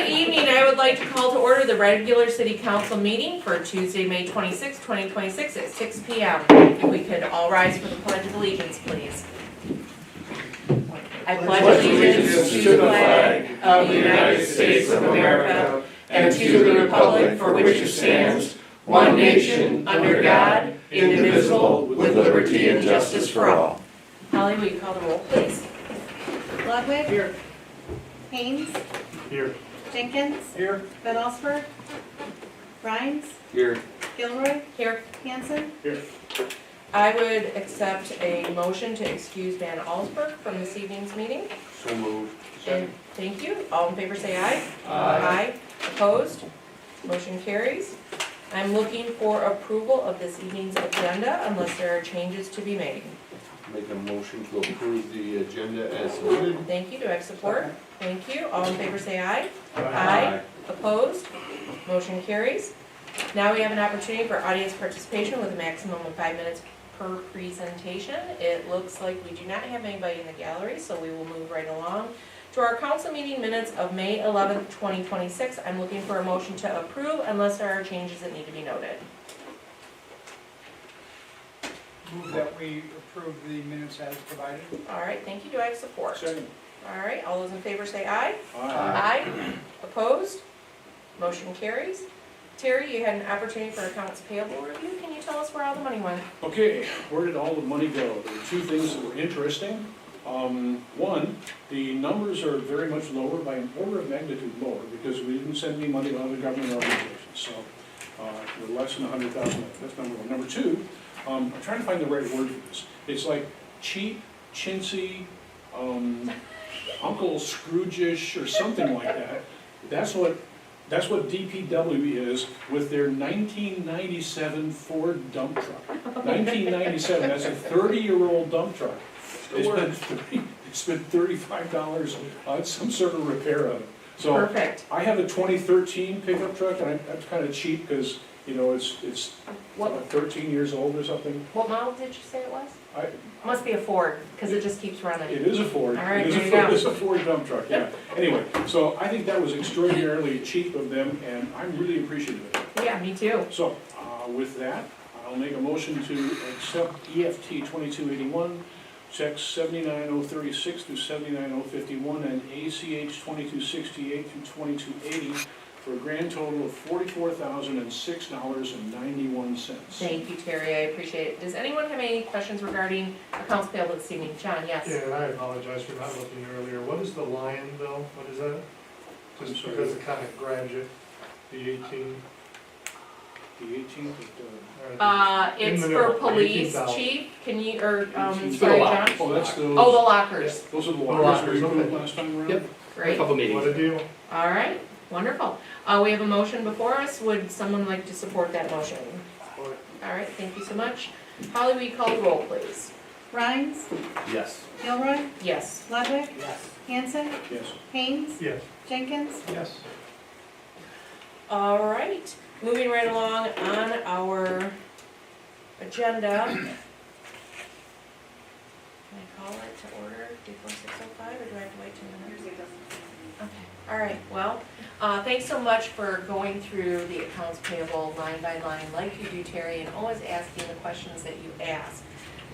Good evening, I would like to call to order the regular city council meeting for Tuesday, May 26, 2026 at 6 p.m. If we could all rise for the Pledge of Allegiance, please. I pledge allegiance to the flag of the United States of America and to the republic for which it stands, one nation, under God, indivisible, with liberty and justice for all. Holly, will you call the roll, please? Ludwig? Here. Haynes? Here. Jenkins? Here. Van Allsburg? Rhines? Here. Gilroy? Here. Hanson? Here. I would accept a motion to excuse Van Allsburg from this evening's meeting. So moved. And thank you. All in favor say aye. Aye. Opposed? Motion carries. I'm looking for approval of this evening's agenda unless there are changes to be made. Make a motion to approve the agenda as submitted. Thank you. Do I have support? Thank you. All in favor say aye. Aye. Opposed? Motion carries. Now we have an opportunity for audience participation with a maximum of 5 minutes per presentation. It looks like we do not have anybody in the gallery, so we will move right along to our council meeting minutes of May 11th, 2026. I'm looking for a motion to approve unless there are changes that need to be noted. Move that we approve the minutes as provided. All right, thank you. Do I have support? Second. All right, all those in favor say aye. Aye. Aye. Opposed? Motion carries. Terry, you had an opportunity for accounts payable review. Can you tell us where all the money went? Okay, where did all the money go? There were two things that were interesting. One, the numbers are very much lower, by an order of magnitude lower, because we didn't send any money to other government organizations, so we're less than 100,000. That's number one. Number two, I'm trying to find the right word for this. It's like cheap, chintzy, Uncle Scrooge-ish, or something like that. That's what DPW is with their 1997 Ford dump truck. 1997, that's a 30-year-old dump truck. It's been $35 on some sort of repair of it. So Perfect. I have a 2013 pickup truck, and that's kind of cheap because, you know, it's What, 13 years old or something. what model did you say it was? I- Must be a Ford, because it just keeps running. It is a Ford. All right, It is a there you Ford- go. It's a Ford dump truck, yeah. Anyway, so I think that was extraordinarily cheap of them, and I'm really appreciative of it. Yeah, me too. So, with that, I'll make a motion to accept EFT 2281, checks 79036 through 79051, and ACH 2268 through 2280, for a grand total of $44,006.91. Thank you, Terry. I appreciate it. Does anyone have any questions regarding accounts payable this evening? John, yes? Yeah, and I apologize for not looking earlier. What is the lion bill? What is that? Just sorry. because it kind of grabs you, the 18. The 18th of It's In the for middle, police, 18,000. chief, can you, or, 18,000. sorry, John? Oh, that's those. Oh, the lockers. Those are the The lockers we lockers, approved okay. last time around? Yep. Great. Couple What a meetings. deal. All right, wonderful. We have a motion before us. Would someone like to support that motion? Support. All right, thank you so much. Holly, will you call the roll, please? Rhines? Yes. Gilroy? Yes. Ludwig? Yes. Hanson? Yes. Haynes? Yes. Jenkins? Yes. All right, moving right along on our agenda. Can I call it to order before 6:05, or do I have to wait 2 minutes? Okay, all right, well, thanks so much for going through the accounts payable line by line like you do, Terry, and always asking the questions that you ask.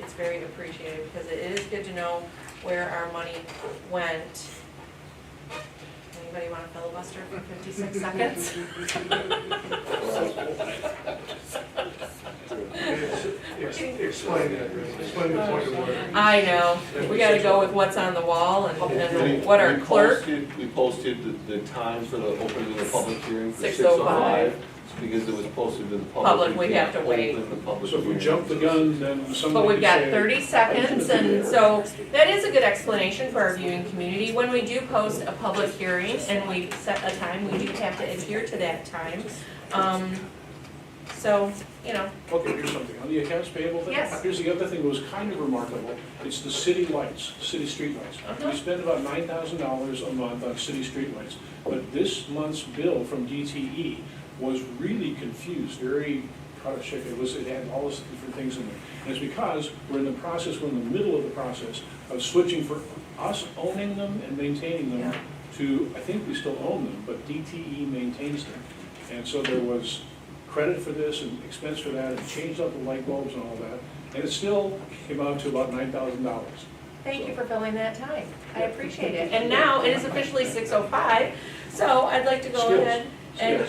It's very appreciated because it is good to know where our money went. Anybody want to filibuster for 56 seconds? Explain that, Chris. Explain the point of order. I know, we gotta go with what's on the wall and what our clerk, We posted the time for the opening of the public hearing for 6:05. 6:05. Because it was posted to the Public, public. we have to wait. Open the public So if we hearing. jump the gun, then somebody but we've could got say, 30 seconds, and so that is a good explanation for our viewing community. When we do post a public hearing and we set a time, we do have to adhere to that time. So, you know, Okay, here's something, on the accounts payable thing. Yes. Here's the other thing that was kind of remarkable, it's the city lights, city street lights. Uh-huh. We spend about $9,000 a month on city street lights, but this month's bill from DTE was really confused, very product check, it had all these different things in there. And it's because we're in the process, we're in the middle of the process of switching for us owning them and maintaining them Yeah. to, I think we still own them, but DTE maintains them. And so there was credit for this and expense for that, and changed out the light bulbs and all that, and it still came out to about $9,000. Thank you for filling that time. I appreciate it. And now it is officially 6:05, so I'd like to go Skills. ahead and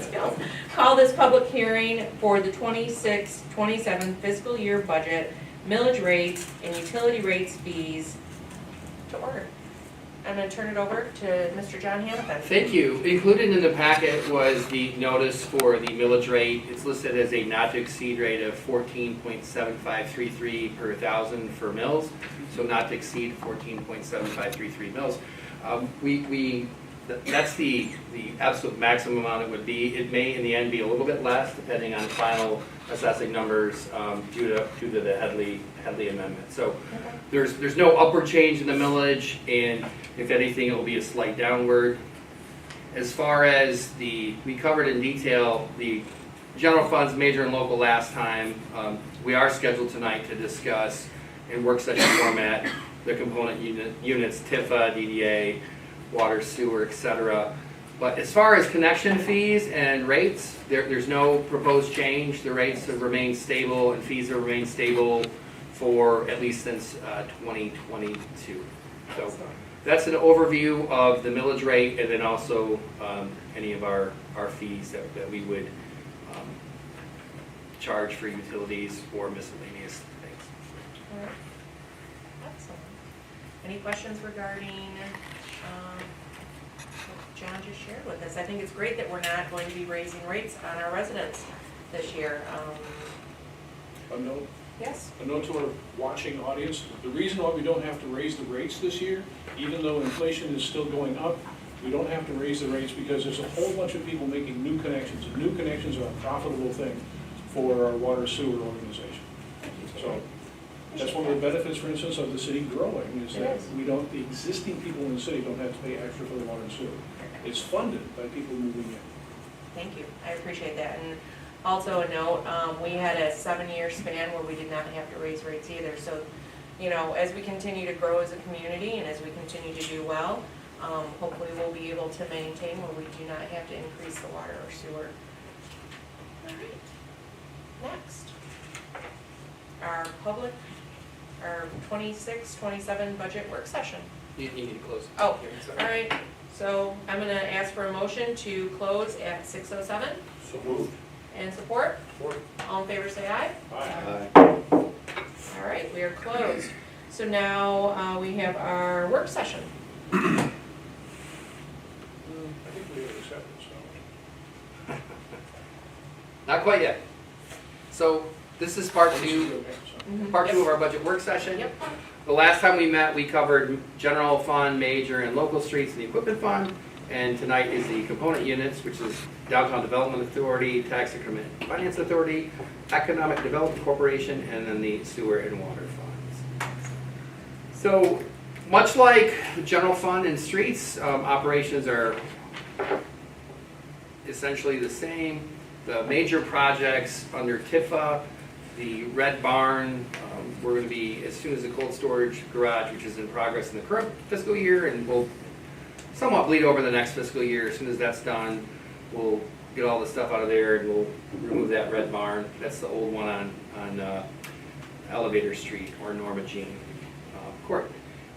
skills. Call this public hearing for the 26-27 fiscal year budget, millage rates, and utility rates fees to order. I'm gonna turn it over to Mr. John Hannafin. Thank you. Included in the packet was the notice for the millage rate. It's listed as a not to exceed rate of 14.7533 per thousand for mills, so not to exceed 14.7533 mills. That's the absolute maximum amount it would be. It may in the end be a little bit less depending on final assessing numbers due to the Headley amendment. So there's no upward change in the millage, and if anything, it will be a slight downward. As far as we covered in detail the general funds, major and local last time. We are scheduled tonight to discuss in work session format the component units, TIFA, DDA, water, sewer, etc. But as far as connection fees and rates, there's no proposed change. The rates have remained stable and fees have remained stable for at least since 2022. So that's an overview of the millage rate, and then also any of our fees that we would charge for utilities or miscellaneous things. All right. Excellent. Any questions regarding what John just shared with us? I think it's great that we're not going to be raising rates on our residents this year. A note Yes? to our watching audience, the reason why we don't have to raise the rates this year, even though inflation is still going up, we don't have to raise the rates because there's a whole bunch of people making new connections, and new connections are a profitable thing for our water sewer organization. So that's one of the benefits, for instance, of the city growing, is that the existing people in the city don't have to pay extra for the water and sewer. It's funded by people moving in. Thank you. I appreciate that. And also a note, we had a 7-year span where we did not have to raise rates either. So, you know, as we continue to grow as a community and as we continue to do well, hopefully we'll be able to maintain where we do not have to increase the water or sewer. All right. Next. Our 26-27 budget work session. You need to close. Oh, Here, sorry. all right. So I'm gonna ask for a motion to close at 6:07 So moved. and support. All in favor, say aye. Aye. All right, we are closed. So now we have our work session. I think we have accepted, so. Not quite yet. So this is part two. Part two of our budget work session. Yep. The last time we met, we covered general fund, major, and local streets and the equipment fund. And tonight is the component units, which is Downtown Development Authority, Tax Increment Finance Authority, Economic Development Corporation, and then the sewer and water funds. So much like the general fund and streets, operations are essentially the same. The major projects under TIFA, the red barn, we're going to be, as soon as the cold storage garage, which is in progress in the current fiscal year, and will somewhat bleed over the next fiscal year. As soon as that's done, we'll get all the stuff out of there and we'll remove that red barn. That's the old one on Elevator Street or Norma Jean Court.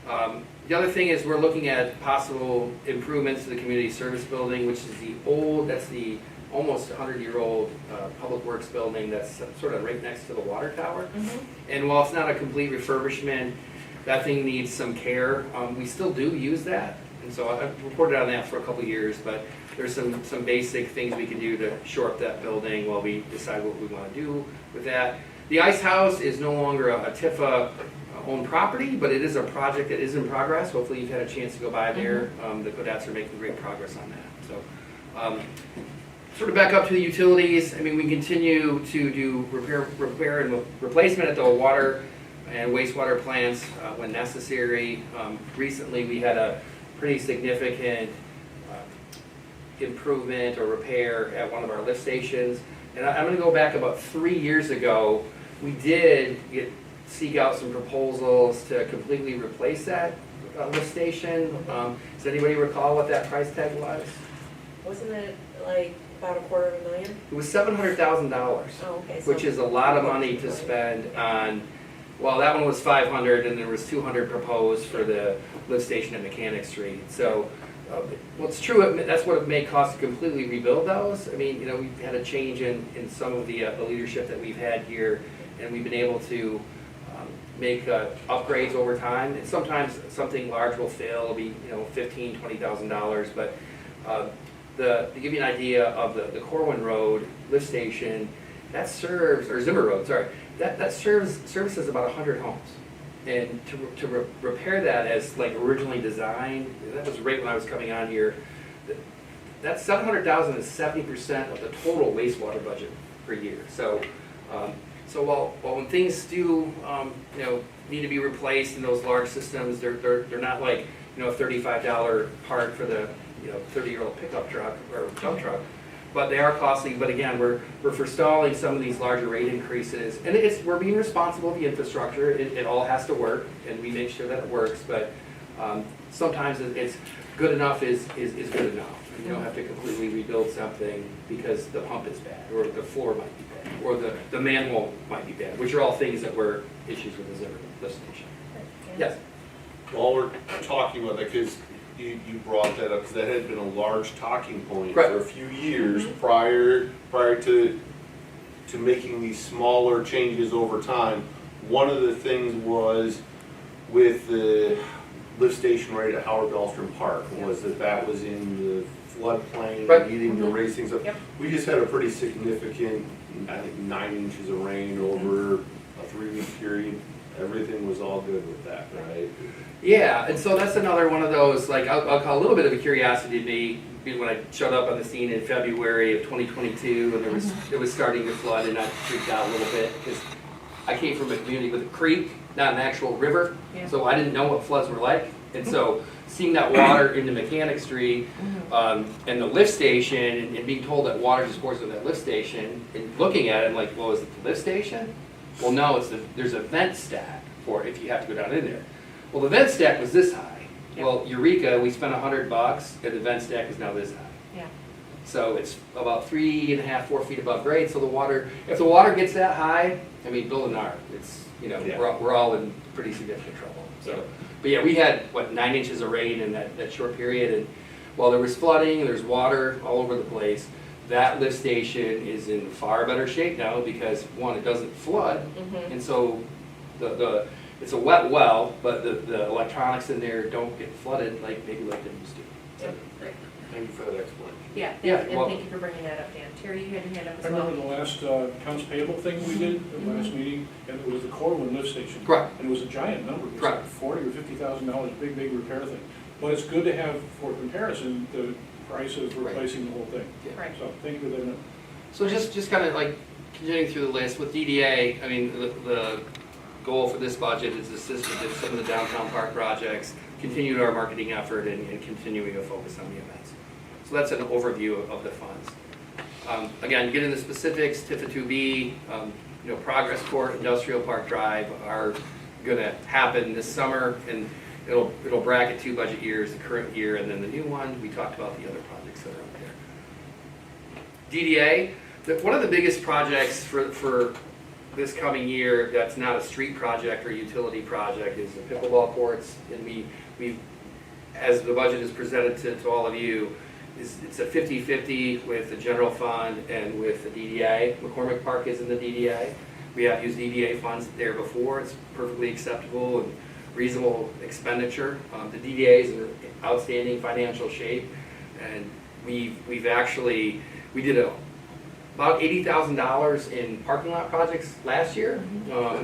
The other thing is we're looking at possible improvements to the community service building, which is that's the almost 100-year-old public works building that's sort of right next to the water tower. And while it's not a complete refurbishment, that thing needs some care. We still do use that, and so I've reported on that for a couple of years, but there's some basic things we can do to shore up that building while we decide what we want to do with that. The ice house is no longer a TIFA owned property, but it is a project that is in progress. Hopefully you've had a chance to go by there. The Kodats are making great progress on that. So sort of back up to the utilities. I mean, we continue to do repair and replacement at the water and wastewater plants when necessary. Recently we had a pretty significant improvement or repair at one of our lift stations. And I'm going to go back about 3 years ago. We did seek out some proposals to completely replace that lift station. Does anybody recall what that price tag was? Wasn't it like about $250,000? It was $700,000. Oh, okay. Which is a lot of money to spend on, well, that one was 500 and there was 200 proposed for the lift station at Mechanic Street. So, what's true, that's what it may cost to completely rebuild those. I mean, we've had a change in some of the leadership that we've had here, and we've been able to make upgrades over time. And sometimes something large will fail, it'll be, $15,000, $20,000, but to give you an idea of the Corwin Road lift station, that serves, or Zimmer Road, sorry, that services about 100 homes. And to repair that as like originally designed, that was right when I was coming on here, that $700,000 is 70% of the total wastewater budget per year. So, while when things do, need to be replaced in those large systems, they're not like, a $35 part for the 30-year-old pickup truck or dump truck, but they are costly. But again, we're forestalling some of these larger rate increases, and we're being responsible of the infrastructure. It all has to work, and we make sure that it works. But sometimes it's good enough is good enough. You don't have to completely rebuild something because the pump is bad, or the floor might be bad, or the manhole might be bad, which are all things that were issues with the Zimmer lift station. Yes. While we're talking about that, because you brought that up, because that had been a large talking point Right. for a few years prior to making these smaller changes over time. One of the things was with the lift station right at Howard Dahlstrom Park, was that was in the floodplain, Right. needing to raise things up. Yep. We just had a pretty significant, I think 9 inches of rain over a 3-week period. Everything was all good with that, right? Yeah, and so that's another one of those, like, I'll call a little bit of a curiosity to me, when I showed up on the scene in February of 2022, and it was starting to flood, and I freaked out a little bit, because I came from a community with a creek, not an actual river, Yeah. so I didn't know what floods were like. And so seeing that water into Mechanic Street, and the lift station, and being told that water just pours into that lift station, and looking at it, I'm like, well, is it the lift station? Well, no, there's a vent stack for it if you have to go down in there. Well, the vent stack was this high. Yeah. Well, Eureka, we spent $100, and the vent stack is now this high. Yeah. So it's about 3.5, 4 feet above grade. So if the water gets that high, I mean, build an ark. It's, Yeah. we're all in pretty significant trouble. So, but yeah, we had 9 inches of rain in that short period, and while there was flooding, there's water all over the place. That lift station is in far better shape now because, one, it doesn't flood, and so it's a wet well, but the electronics in there don't get flooded like maybe like they used to. Yep. Great. Thank you for that explanation. Yeah, Yeah, and well- thank you for bringing that up, Dan. Terry, you had your hand up I as well. remember the last accounts payable thing we did, the last meeting, and it was the Corwin lift station. Correct. And it was a giant number, it was Correct. like $40,000 or $50,000, big repair thing. But it's good to have, for comparison, the price of Right. replacing the whole thing. Right. So thank you for that. So just kind of like continuing through the list with DDA, I mean, the goal for this budget is to assist with some of the downtown park projects, continue our marketing effort, and continuing to focus on the events. So that's an overview of the funds. Again, get into specifics, TIFA 2B, Progress Court, Industrial Park Drive are gonna happen this summer, and it'll bracket 2 budget years, the current year and then the new one. We talked about the other projects that are up there. DDA, one of the biggest projects for this coming year that's not a street project or utility project is the pickleball courts. And we as the budget is presented to all of you, it's a 50-50 with the general fund and with the DDA. McCormick Park is in the DDA. We have used DDA funds there before. It's perfectly acceptable and reasonable expenditure. The DDA is in outstanding financial shape, and we did about $80,000 in parking lot projects last year.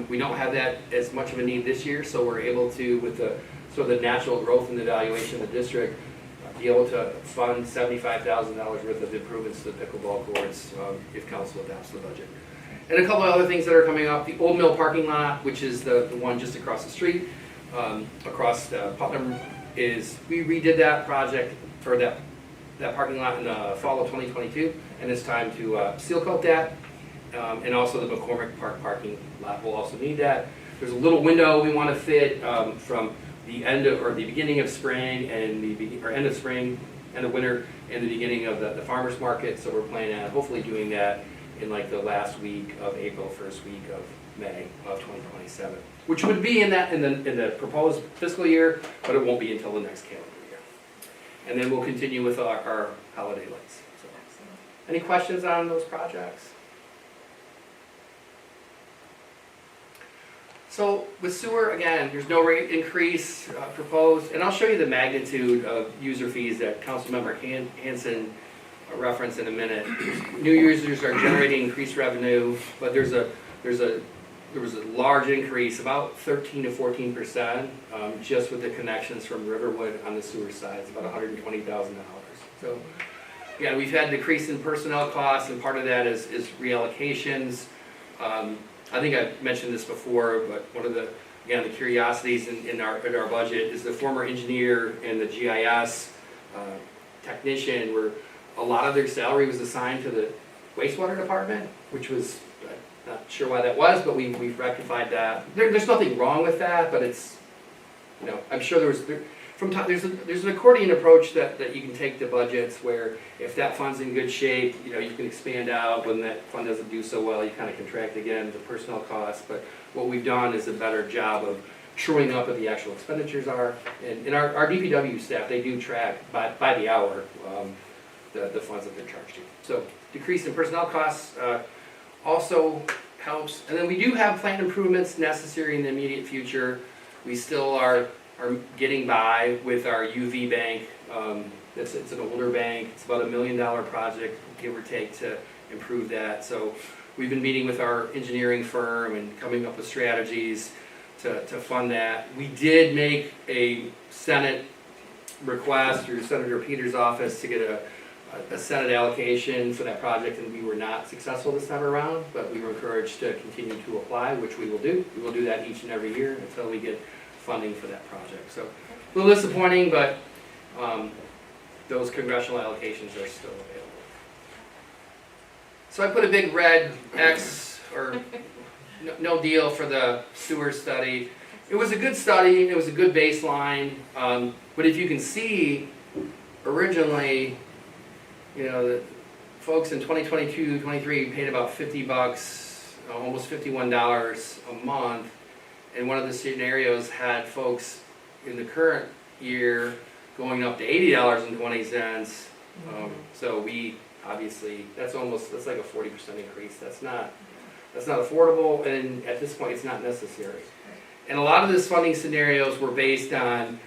We don't have that as much of a need this year, so we're able to, with the sort of the natural growth and the valuation of the district, be able to fund $75,000 worth of improvements to the pickleball courts if council adopts the budget. And a couple of other things that are coming up. The Old Mill parking lot, which is the one just across the street, across Putnam, we redid that project for that parking lot in the fall of 2022, and it's time to seal coat that. And also the McCormick Park parking lot will also need that. There's a little window we want to fit from the end of, or the beginning of spring and or end of spring, end of winter, and the beginning of the farmer's market. So we're planning on hopefully doing that in like the last week of April, first week of May of 2027, which would be in the proposed fiscal year, but it won't be until the next calendar year. And then we'll continue with our holiday lights. So, any questions on those projects? So with sewer, again, there's no rate increase proposed, and I'll show you the magnitude of user fees that Councilmember Hanson referenced in a minute. New users are generating increased revenue, but there was a large increase, about 13 to 14%, just with the connections from Riverwood on the sewer side. It's about $120,000. So, yeah, we've had decrease in personnel costs, and part of that is reallocations. I think I've mentioned this before, but one of the curiosities in our budget is the former engineer and the GIS technician, where a lot of their salary was assigned to the wastewater department, which was, not sure why that was, but we've rectified that. There's nothing wrong with that, but it's, you know, I'm sure there's an accordion approach that you can take to budgets, where if that fund's in good shape, you know, you can expand out. When that fund doesn't do so well, you kind of contract again the personnel costs. But what we've done is a better job of truing up what the actual expenditures are. And our DPW staff, they do track by the hour the funds that they're charged to. So decrease in personnel costs also helps. And then we do have plant improvements necessary in the immediate future. We still are getting by with our UV bank. It's an older bank. It's about $1 million project, give or take, to improve that. So we've been meeting with our engineering firm and coming up with strategies to fund that. We did make a Senate request through Senator Peters' office to get a Senate allocation for that project, and we were not successful this time around, but we were encouraged to continue to apply, which we will do. We will do that each and every year until we get funding for that project. So a little disappointing, but those congressional allocations are still available. So I put a big red X, or no deal, for the sewer study. It was a good study, it was a good baseline, but if you can see, originally, you know, the folks in 2022-23 paid about $50, almost $51 a month. And one of the scenarios had folks in the current year going up to $80.20. So we obviously, that's like a 40% increase. That's not affordable, and at this point it's not necessary. And a lot of these funding scenarios were based on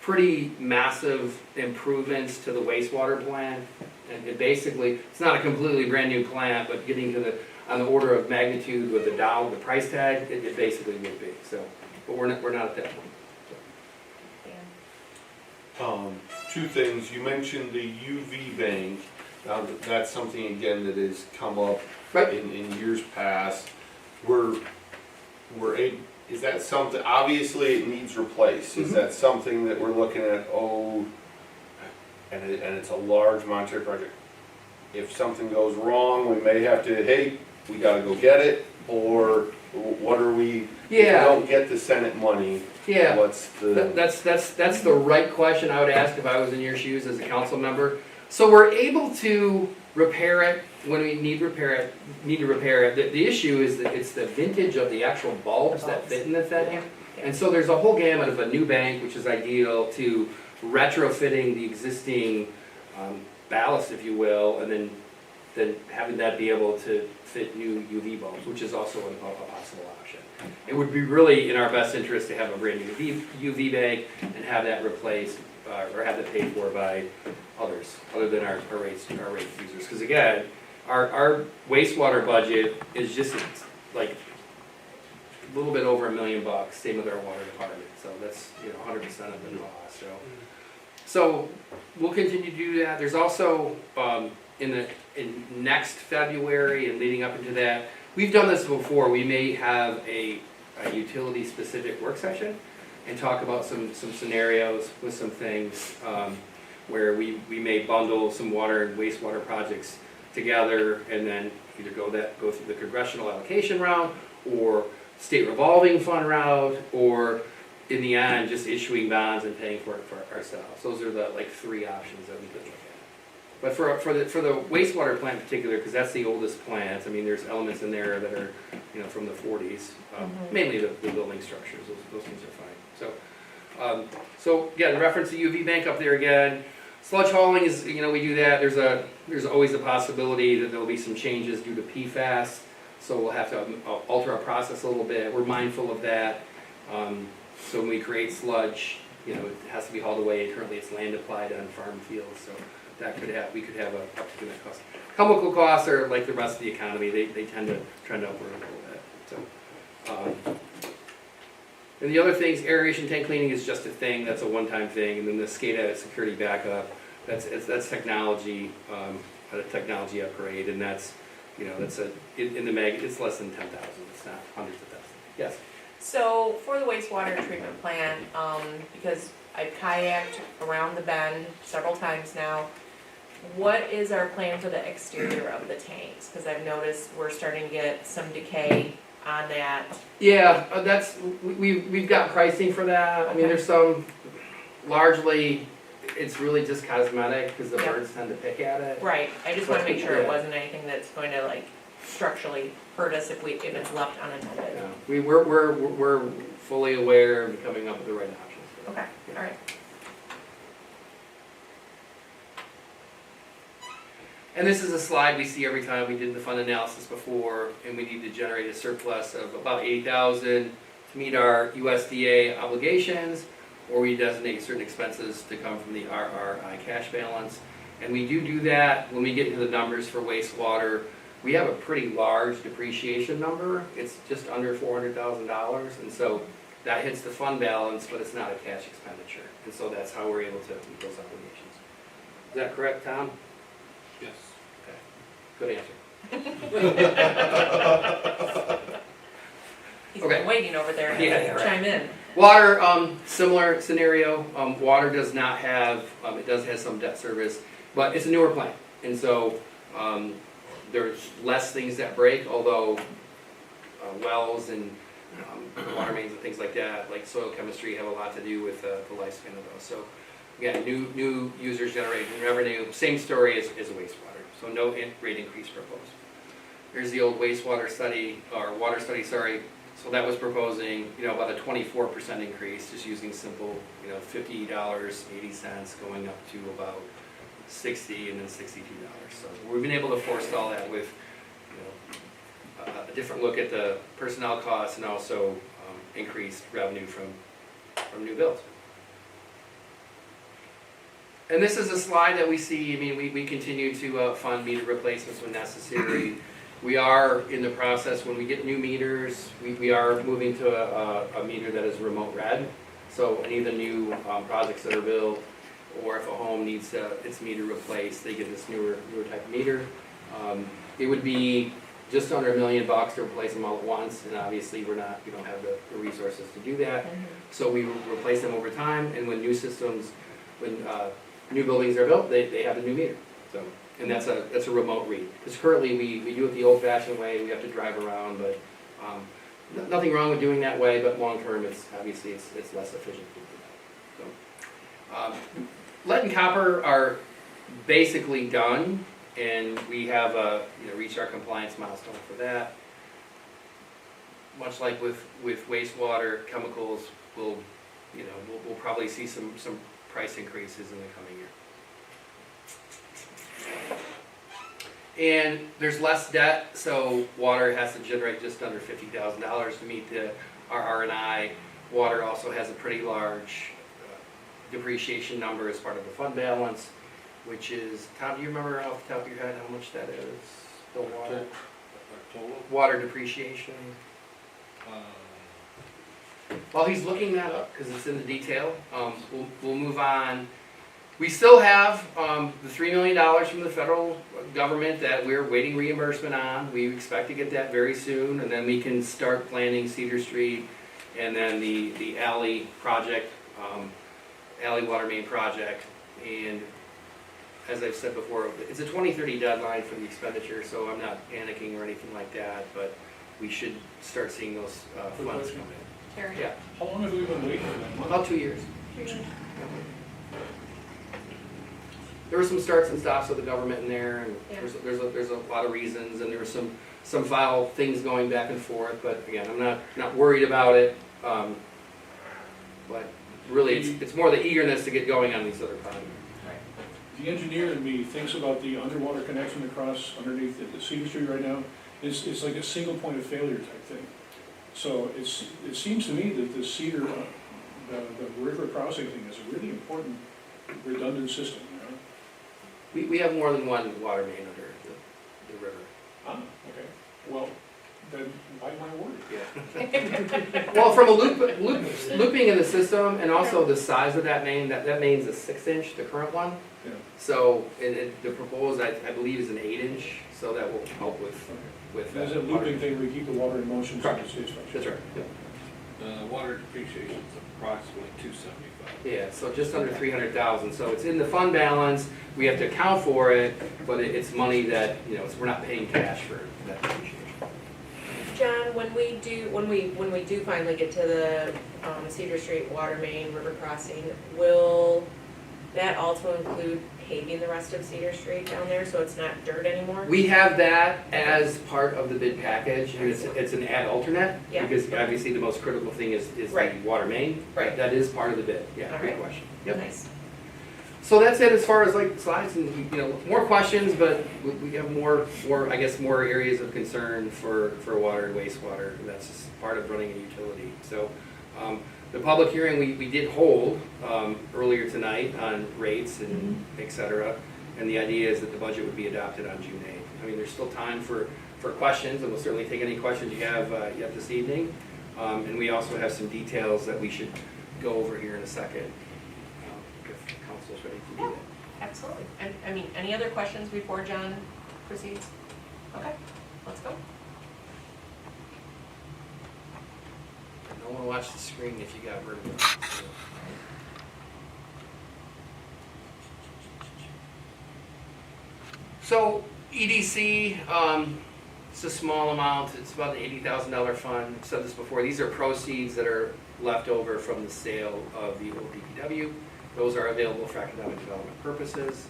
pretty massive improvements to the wastewater plant. And it basically, it's not a completely brand new plant, but getting to on the order of magnitude with the price tag, it basically would be. So, but we're not at that point. Two things. You mentioned the UV bank. Now that's something again that has come up in years past. Is that something? Obviously, it needs replaced. Is that something that we're looking at? And it's a large monetary project. If something goes wrong, we may have to, hey, we gotta go get it, or what are we, if we don't get the Senate money, what's the... That's the right question I would ask if I was in your shoes as a council member. So we're able to repair it when we need to repair it. The issue is that it's the vintage of the actual bulbs that fit in the thing. And so there's a whole gamut of a new bank, which is ideal, to retrofitting the existing ballast, if you will, and then having that be able to fit new UV bulbs, which is also a possible option. It would be really in our best interest to have a brand new UV bank and have that replaced or have that paid for by others, other than our rate users. Because again, our wastewater budget is just like a little bit over $1 million. Same with our water department. So that's 100% of the cost. So we'll continue to do that. There's also in next February and leading up into that, we've done this before. We may have a utility specific work session and talk about some scenarios with some things where we may bundle some water and wastewater projects together, and then either go through the congressional allocation route or state revolving fund route, or in the end, just issuing bonds and paying for it for ourselves. Those are the like three options that we could look at. But for the wastewater plant in particular, because that's the oldest plant, I mean, there's elements in there that are, you know, from the 40s, mainly the building structures, those things are fine. So yeah, the reference to UV bank up there again. Sludge hauling is, you know, we do that. There's always the possibility that there'll be some changes due to PFAS, so we'll have to alter our process a little bit. We're mindful of that. So when we create sludge, you know, it has to be hauled away. Currently, it's land applied on farm fields, so we could have a uptick in that cost. Chemical costs are like the rest of the economy. They tend to trend upward a little bit. So. And the other things, aeration tank cleaning is just a thing, that's a one-time thing, and then the SCADA security backup, that's technology, a technology upgrade, and that's, you know, that's in the it's less than 10,000, it's not hundreds of thousands. Yes? So for the wastewater treatment plant, because I've kayaked around the bend several times now, what is our plan for the exterior of the tanks? Because I've noticed we're starting to get some decay on that. Yeah, we've got pricing for that. I mean, there's some, largely, it's really just cosmetic, because the birds tend to pick at it. Right, I just want to make sure it wasn't anything that's going to like structurally hurt us if it's left unattended. Yeah. We're fully aware and coming up with the right options for that. Okay, all right. And this is a slide we see every time we did the fund analysis before, and we need to generate a surplus of about 80,000 to meet our USDA obligations, or we designate certain expenses to come from the RRI cash balance. And we do that when we get into the numbers for wastewater. We have a pretty large depreciation number. It's just under $400,000, and so that hits the fund balance, but it's not a cash expenditure. And so that's how we're able to meet those obligations. Is that correct, Tom? Yes. Good answer. He's Okay. been waiting over there Yeah, to right. chime in. Water, similar scenario. Water does not have, it does have some debt service, but it's a newer plant. And so there's less things that break, although wells and water mains and things like that, like soil chemistry, have a lot to do with the lifespan of those. So again, new users generating revenue. Same story as a wastewater. So no rate increase proposed. Here's the old wastewater study, or water study, sorry. So that was proposing, you know, about a 24% increase, just using simple, you know, $50.80 going up to about $60 and then $62. So we've been able to forestall that with, you know, a different look at the personnel costs and also increased revenue from new builds. And this is a slide that we see. I mean, we continue to fund meter replacements when necessary. We are in the process, when we get new meters, we are moving to a meter that is remote read. So any of the new projects that are built, or if a home needs its meter replaced, they get this newer type of meter. It would be just under $1 million to replace them all at once, and obviously we don't have the resources to do that. So we replace them over time, and when new systems, new buildings are built, they have a new meter. So, and that's a remote read. Because currently we do it the old-fashioned way. We have to drive around, but nothing wrong with doing that way. But long term, it's less efficient to do that. So, lead and copper are basically done, and we have reached our compliance milestone for that. Much like with wastewater, chemicals, we'll probably see some price increases in the coming year. And there's less debt, so water has to generate just under $50,000 to meet our R&I. Water also has a pretty large depreciation number as part of the fund balance, which is, Tom, do you remember off the top of your head how much that is? The water? Water depreciation? While he's looking that up, because it's in the detail, we'll move on. We still have the $3 million from the federal government that we're waiting reimbursement on. We expect to get that very soon, and then we can start planning Cedar Street and then the alley project, alley water main project. And as I've said before, it's a 2030 deadline for the expenditure, so I'm not panicking or anything like that, but we should start seeing those funds come in. Terry? Yeah, How long have we been waiting for that money? about 2 years. There were some starts and stops with the government in there, and Yeah. there's a lot of reasons, and there were some file things going back and forth, but again, I'm not worried about it. But really, it's more the eagerness to get going on these other projects. The engineer in me thinks about the underwater connection across underneath the Cedar Street right now. It's like a single point of failure type thing. So it seems to me that the Cedar, the river crossing thing is a really important redundant system, you know? We have more than one water main under the river. Ah, okay. Well, then why am I worried? Yeah. Well, from a looping in the system, and also the size of that main, that main's a 6-inch, the current one. Yeah. So, the proposed, I believe, is an 8-inch, so that will help with. There's a water. looping thing, we keep the water in motion so it Correct. stays fresh. That's right. Yeah. Water depreciation is approximately $275. Yeah, so just under 300,000, so it's in the fund balance, we have to account for it, but it's money that, we're not paying cash for that depreciation. John, when we do finally get to the Cedar Street water main river crossing, will that also include paving the rest of Cedar Street down there, so it's not dirt anymore? We have that as part of the bid package, and it's an ad alternate, Yeah. because obviously the most critical thing is the Right. water main. Right. That is part of the bid, yeah, All great right. question. Yep. Nice. So that's it as far as like slides and, more questions, but we have more areas of concern for water and wastewater, and that's just part of running a utility. So, the public hearing, we did hold, earlier tonight on rates and et cetera, and the idea is that the budget would be adopted on June 8th. I mean, there's still time for questions, and we'll certainly take any questions you have yet this evening. And we also have some details that we should go over here in a second, if the council's ready to do that. Absolutely. And, any other questions before John proceeds? Okay, let's go. No one watch the screen if you got rid of it. So EDC, it's a small amount, it's about an $80,000 fund. I've said this before, these are proceeds that are left over from the sale of the old DPW. Those are available for economic development purposes.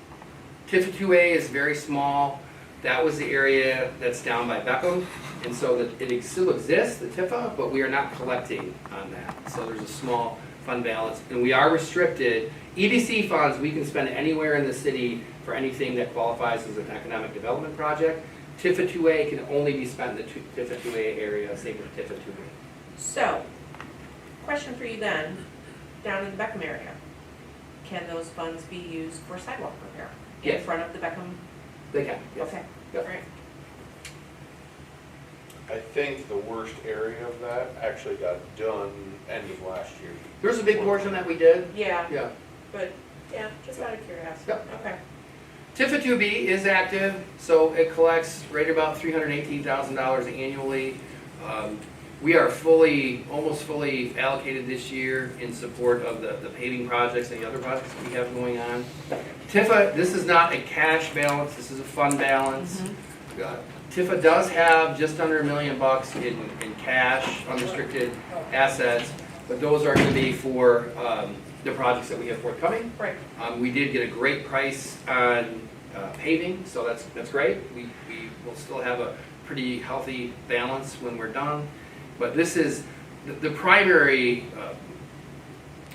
TIFA 2A is very small. That was the area that's down by Beckham, and so it still exists, the TIFA, but we are not collecting on that. So there's a small fund balance, and we are restricted. EDC funds, we can spend anywhere in the city for anything that qualifies as an economic development project. TIFA 2A can only be spent in the TIFA 2A area, same with TIFA 2B. So, question for you then, down in the Beckham area, can those funds be used for sidewalk repair? In Yes. front of the Beckham? They can, yes. Okay, Yep. all right. I think the worst area of that actually got done end of last year. There's a big portion that we did. Yeah, Yeah. but, just out of curiosity. Yep. Okay. TIFA 2B is active, so it collects right about $318,000 annually. We are almost fully allocated this year in support of the paving projects and the other projects we have going on. TIFA, this is not a cash balance, this is a fund balance. TIFA does have just under $1 million in cash, unrestricted assets, but those are going to be for the projects that we have forthcoming. Right. We did get a great price on paving, so that's great. We will still have a pretty healthy balance when we're done. But this is the primary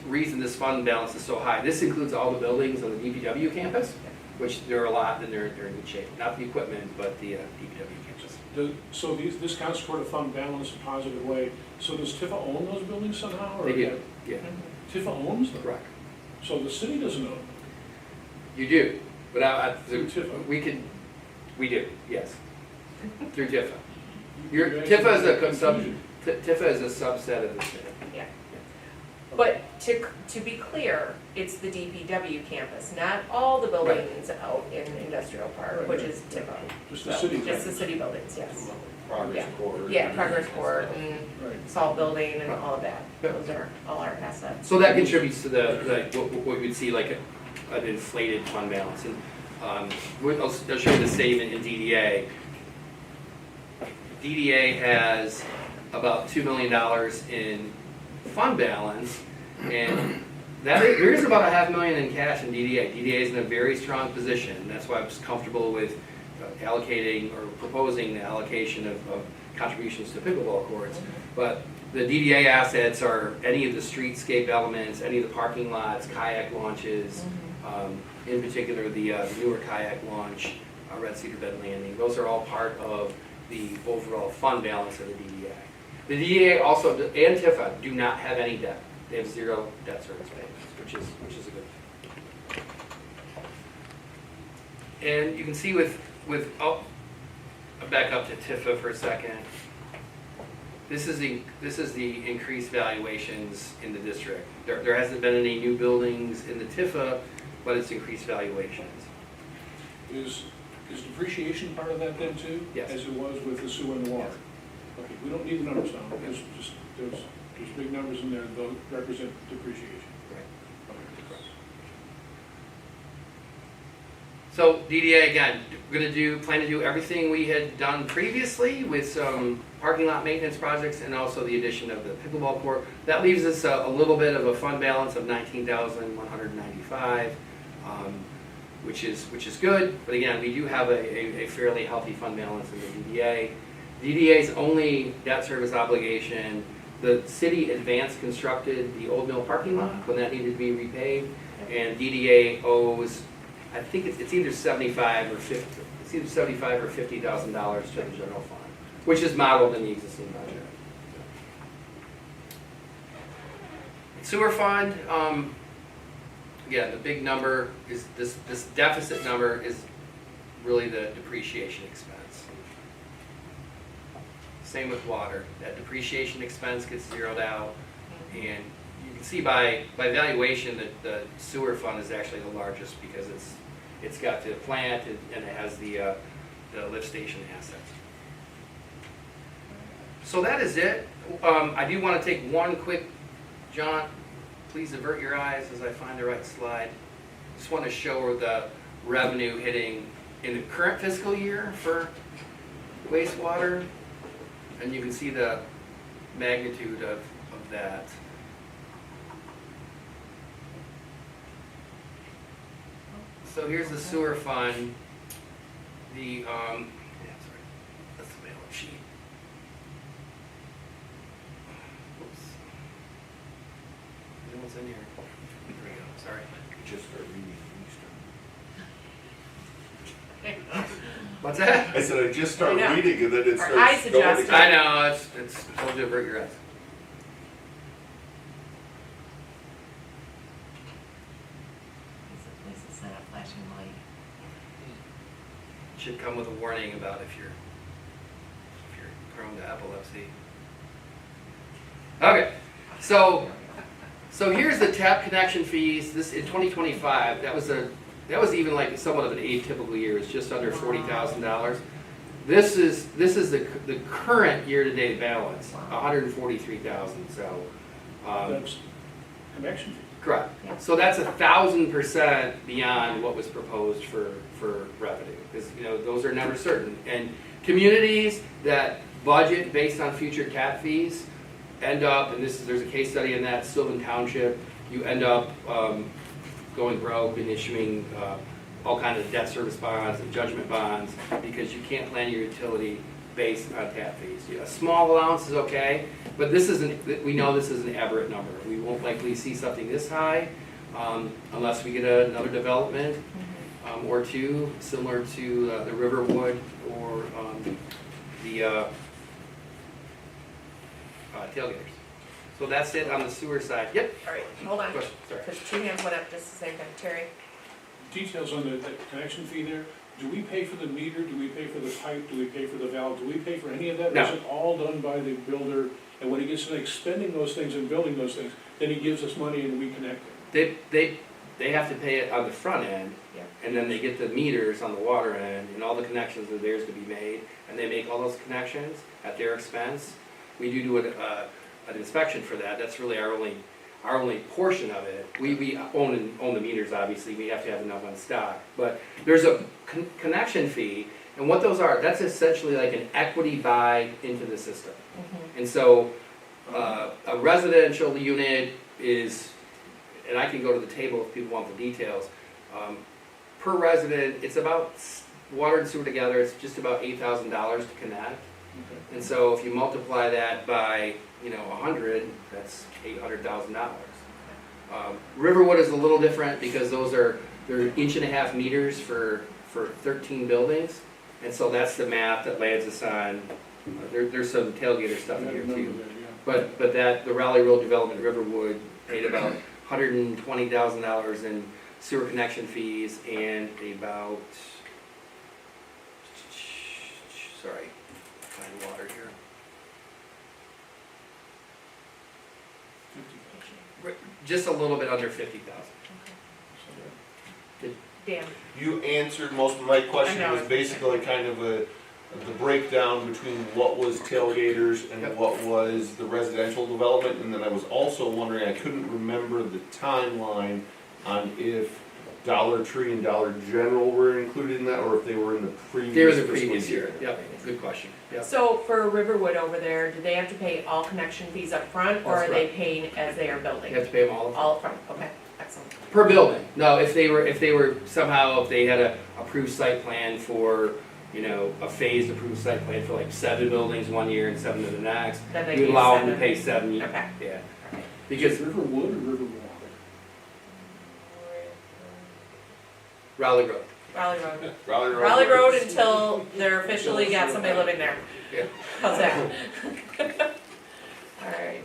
reason this fund balance is so high. This includes all the buildings on the DPW campus, which there are a lot and they're in good shape. Not the equipment, but the DPW campus. So this counts toward a fund balance in a positive way. So does TIFA own those buildings somehow? or They do, yeah, TIFA owns them? correct. So the city doesn't own them? You do, but Through TIFA? we do, yes. Through TIFA. You guys TIFA is confusion. TIFA is a subset of the city. Yeah. But to be clear, it's the DPW campus, not all the buildings out in Industrial Park, Right, which right. is TIFA. Just the So, city? Just the city buildings, yes. Progress Yeah. quarter. Yeah, Progress Court and Right. Salt Building and all of that. Those are all our assets. So that contributes to what we'd see like an inflated fund balance. And I'll show you the statement in DDA. DDA has about $2 million in fund balance, and there is about $500,000 in cash in DDA. DDA is in a very strong position. That's why I was comfortable with allocating or proposing the allocation of contributions to pickleball courts. But the DDA assets are any of the streetscape elements, any of the parking lots, kayak launches, in particular the newer kayak launch, Red Cedar Bend Landing. Those are all part of the overall fund balance of the DDA. The DDA also, and Tifa, do not have any debt. They have 0 debt service payments, which is a good thing. And you can see with I'll back up to Tifa for a second. This is the increased valuations in the district. There hasn't been any new buildings in the Tifa, but it's increased valuations. Is depreciation part of that then too? Yes. As it was with the sewer and the water? Okay, we don't need the numbers now, there's big numbers in there that represent depreciation. Right. Okay. So DDA, again, we're gonna plan to do everything we had done previously with some parking lot maintenance projects and also the addition of the pickleball court. That leaves us a little bit of a fund balance of $19,195, which is good. But again, we do have a fairly healthy fund balance in the DDA. DDA's only debt service obligation, the city advanced constructed the Old Mill parking lot when that needed to be repaved, and DDA owes, I think it's either $75,000 or $50,000 to the general fund, which is modeled in the existing budget. Sewer fund, again, the big number is this deficit number is really the depreciation expense. Same with water. That depreciation expense gets zeroed out, and you can see by valuation that the sewer fund is actually the largest because it's got the plant and it has the lift station assets. So that is it. I do want to take one quick, John, please avert your eyes as I find the right slide. Just want to show the revenue hitting in the current fiscal year for wastewater. And you can see the magnitude of that. So here's the sewer fund. The sorry, that's the balance sheet. Oops. What's in here? There we go. Sorry. Just start reading. What's that? I said I just start I know. reading and then it Our starts eyes going adjust. again. I know, it's told you to avert your eyes. This is not a flashing light. Should come with a warning about if you're prone to epilepsy. Okay, so here's the tap connection fees. This in 2025, that was even like somewhat of an atypical year. It's just under $40,000. This is the current year-to-date balance, $143,000. So That's connection fee. correct. Yeah. So that's 1,000% beyond what was proposed for revenue, because those are never certain. And communities that budget based on future tap fees end up, and there's a case study in that, Sylvan Township, you end up going broke and issuing all kinds of debt service bonds and judgment bonds because you can't plan your utility based on tap fees. A small allowance is okay, but we know this is an aberrant number. We won't likely see something this high unless we get another development or two, similar to the Riverwood or the tailgaters. So that's it on the sewer side. Yep. All right, hold on, Question, sorry. because 2 hands went up just the same time. Terry? Details on the connection fee there, do we pay for the meter, do we pay for the pipe, do we pay for the valve, do we pay for any of that? No. Is it all done by the builder, and when he gets to expending those things and building those things, then he gives us money and we connect it? They have to pay it on the front end, Yeah. and then they get the meters on the water end, and all the connections are theirs to be made, and they make all those connections at their expense. We do an inspection for that. That's really our only portion of it. We own the meters, obviously. We have to have enough on stock, but there's a connection fee, and what those are, that's essentially like an equity buy into the system. And so A residential unit is, and I can go to the table if people want the details. Per resident, it's about, water and sewer together, it's just about $8,000 to connect. And so if you multiply that by, 100, that's $800,000. Riverwood is a little different because they're 1.5 meters for 13 buildings. And so that's the math that lands us on, there's some tailgater stuff in here too. But the Raleigh Road Development Riverwood paid about $120,000 in sewer connection fees and about, sorry, find water here. Just a little bit under 50,000. Dan? You answered most of my question, I know. it was basically kind of the breakdown between what was tailgaters and Yep. what was the residential development, and then I was also wondering, I couldn't remember the timeline on if Dollar Tree and Dollar General were included in that, or if they were in the previous They were the fiscal previous year, yep, good question, yep. So for Riverwood over there, do they have to pay all connection fees up front, or That's are they paying as they are You building? have to pay them all All up front, okay, excellent. per building. No, if they were somehow, if they had a approved site plan for, a phased approved site plan for like 7 buildings one year and 7 the next, Then they you pay allow them to 7. pay 7, Okay. yeah. Alright. Because Riverwood or Riverwalk? Raleigh Road, Raleigh Road. Raleigh Road until they're officially got somebody living there. Yeah. How's that? Alright,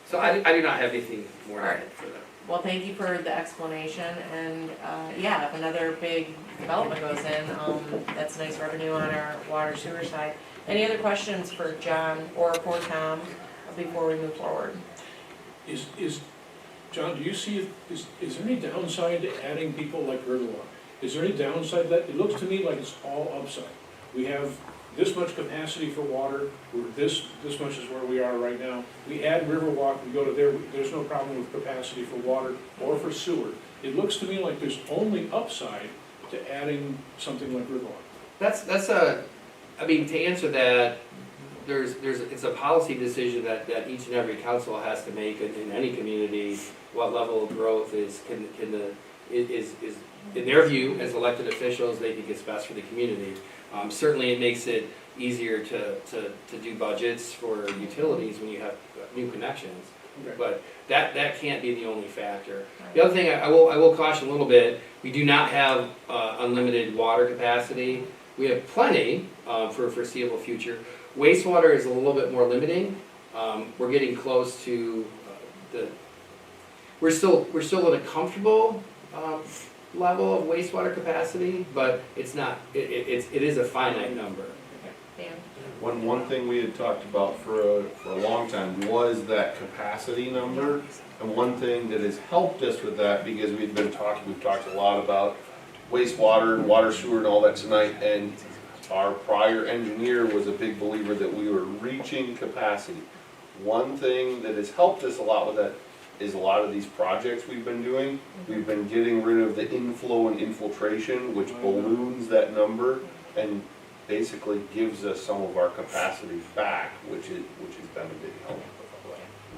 so I do not have anything more to add Alright. for that. well, thank you for the explanation, and, yeah, if another big development goes in, that's nice revenue on our water sewer side. Any other questions for John or for Tom before we move forward? John, do you see, is there any downside to adding people like Riverwalk? Is there any downside to that? It looks to me like it's all upside. We have this much capacity for water, this much is where we are right now. We add Riverwalk, we go to there, there's no problem with capacity for water or for sewer. It looks to me like there's only upside to adding something like Riverwalk. To answer that, it's a policy decision that each and every council has to make in any community. What level of growth is in their view, as elected officials, they think is best for the community. Certainly it makes it easier to do budgets for utilities when you have new connections. Okay. But that can't be the only factor. The other thing I will caution a little bit, we do not have unlimited water capacity. We have plenty for a foreseeable future. Wastewater is a little bit more limiting. We're getting close to we're still in a comfortable level of wastewater capacity, but it's not. It is a finite number. Dan? One thing we had talked about for a long time was that capacity number. And one thing that has helped us with that, because we've talked a lot about wastewater and water sewer and all that tonight, and our prior engineer was a big believer that we were reaching capacity. One thing that has helped us a lot with that is a lot of these projects we've been doing, we've been getting rid of the inflow and infiltration, which balloons that number and basically gives us some of our capacity back, which has been a big help.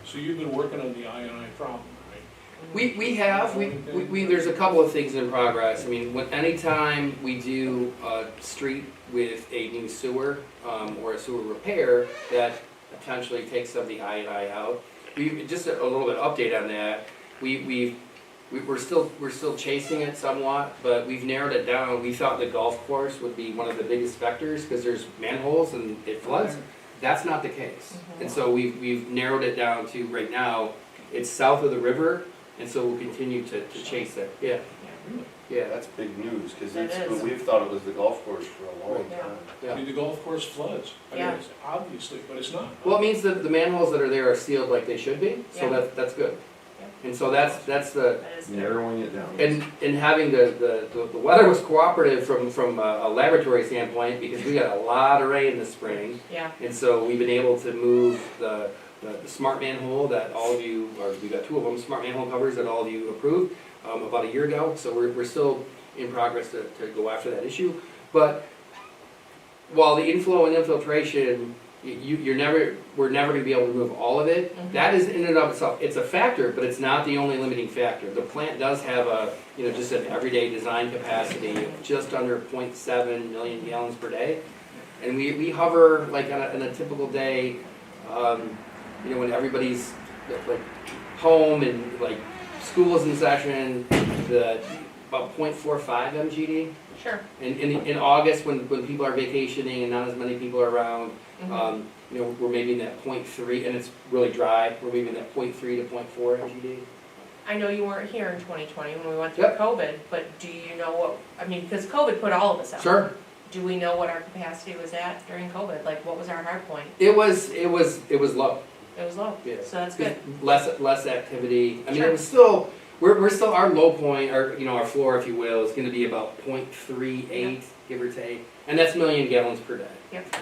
So you've been working on the I&I problem, right? We have, there's a couple of things in progress. I mean, anytime we do a street with a new sewer, or a sewer repair, that potentially takes some of the I&I out. Just a little bit of update on that, we're still chasing it somewhat, but we've narrowed it down. We thought the golf course would be one of the biggest vectors, because there's manholes and it floods. That's not the case. And so we've narrowed it down to, right now, it's south of the river, and so we'll continue to chase it. Yeah. Yeah, That's big news, because It is. we've thought it was the golf course for a long Yeah. time. I yeah. mean, the golf course floods. I mean, Yeah. it's obviously, but it's not. Well, it means that the manholes that are there are sealed like they should be, so Yeah. that's good. Yeah. And so that's the, That is good. Narrowing it down. and having the weather was cooperative from a laboratory standpoint, because we got a lot of rain this spring. Yeah, And so we've been able to move the smart manhole that all of you, or we got 2 of them, smart manhole covers that all of you approved about a year ago. So we're still in progress to go after that issue. But while the inflow and infiltration we're never gonna be able to remove all of it. Mhm. That is in and of itself, it's a factor, but it's not the only limiting factor. The plant does have a, just an everyday design capacity of just under 0.7 million gallons per day. And we hover, like on a typical day, when everybody's like home and like school is in session, about 0.45 MGD. Sure. In August, when people are vacationing and not as many people are around, Mhm. we're maybe in that 0.3, and it's really dry, we're maybe in that 0.3 to 0.4 MGD. I know you weren't here in 2020 when we went through Yep. COVID, but do you know what, because COVID put all of us out. Sure. Do we know what our capacity was at during COVID? Like, what was our hard point? It was low. It was low, Yeah. so that's good. Less activity. I mean, Sure. it was still, we're still, our low point, our floor, if you will, is gonna be about 0.38, give or take. And that's million gallons per day.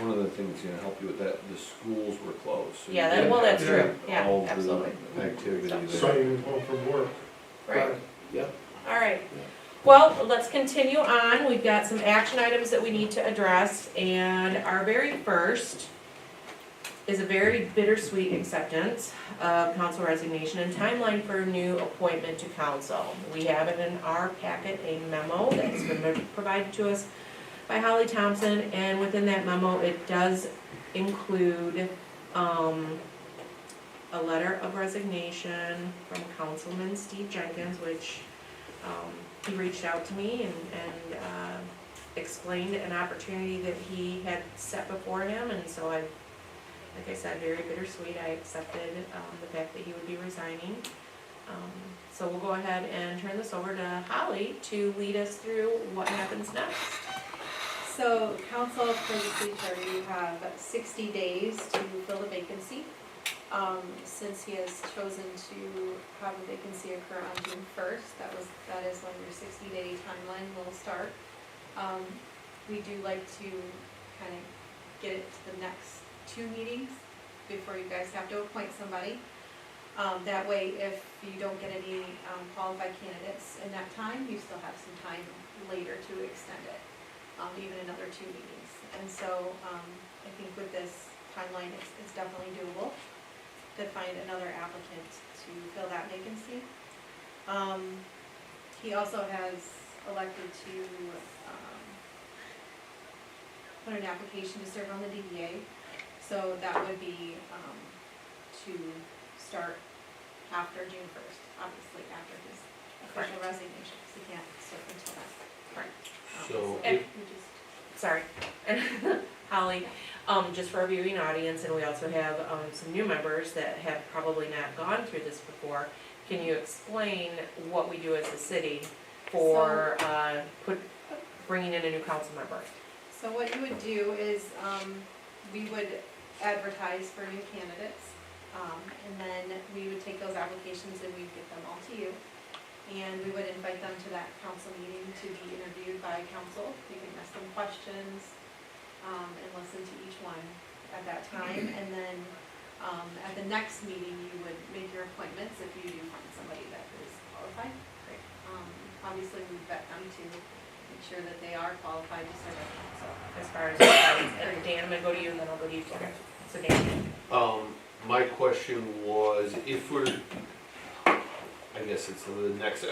One of the things that's gonna help you with that, the schools were closed. so you Yeah, didn't well, that's have true, yeah, all the absolutely. activity So- there. So you home from work. Right, Yep. all right. Well, let's continue on. We've got some action items that we need to address, and our very first is a very bittersweet acceptance of council resignation and timeline for a new appointment to council. We have it in our packet, a memo that's been provided to us by Holly Thompson, and within that memo, it does include, a letter of resignation from Councilman Steve Jenkins, which, he reached out to me and explained an opportunity that he had set before him, and so I, like I said, very bittersweet, I accepted, the fact that he would be resigning. So we'll go ahead and turn this over to Holly to lead us through what happens next. So council, for the city charter, you have 60 days to fill the vacancy. Since he has chosen to have a vacancy occur on June 1st, that is when your 60-day timeline will start. We do like to kind of get it to the next 2 meetings before you guys have to appoint somebody. That way, if you don't get any qualified candidates in that time, you still have some time later to extend it, even another 2 meetings. And so I think with this timeline, it's definitely doable to find another applicant to fill that vacancy. He also has elected to put an application to serve on the DDA, so that would be to start after June 1st, obviously after his official resignation, because he can't serve until then. So And if- we just, sorry, and Holly, just for our viewing audience, and we also have some new members that have probably not gone through this before. Can you explain what we do as a city for bringing in a new council member? So what you would do is, we would advertise for new candidates, and then we would take those applications and we'd get them all to you. And we would invite them to that council meeting to be interviewed by council. You can ask them questions, and listen to each one at that time. And then, at the next meeting, you would make your appointments if you do find somebody that is qualified. Obviously, we vet them to make sure that they are qualified to serve as council. As far as, and Dan, I'm gonna go to you and then I'll go to you. Okay. So Dan. My question was, if we're, I guess it's the next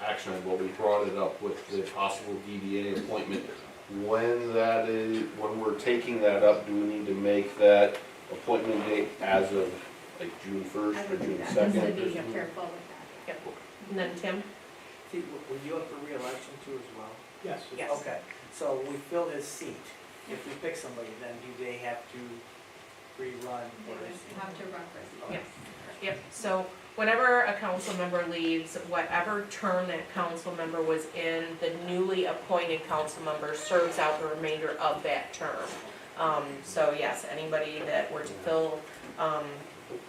action item, but we brought it up with the possible DDA appointment. When we're taking that up, do we need to make that appointment date as of like June 1st I or would do June that, 2nd? just to be careful with that. And then Tim? See, were you up for reelection too as well? Yes. Yes. Okay, so we fill his seat. If we pick somebody, then do they have to rerun They for would his seat? have to run for Yep. Yep, so whenever a council member leaves, whatever term that council member was in, the newly appointed council member serves out the remainder of that term. So yes, anybody that were to fill,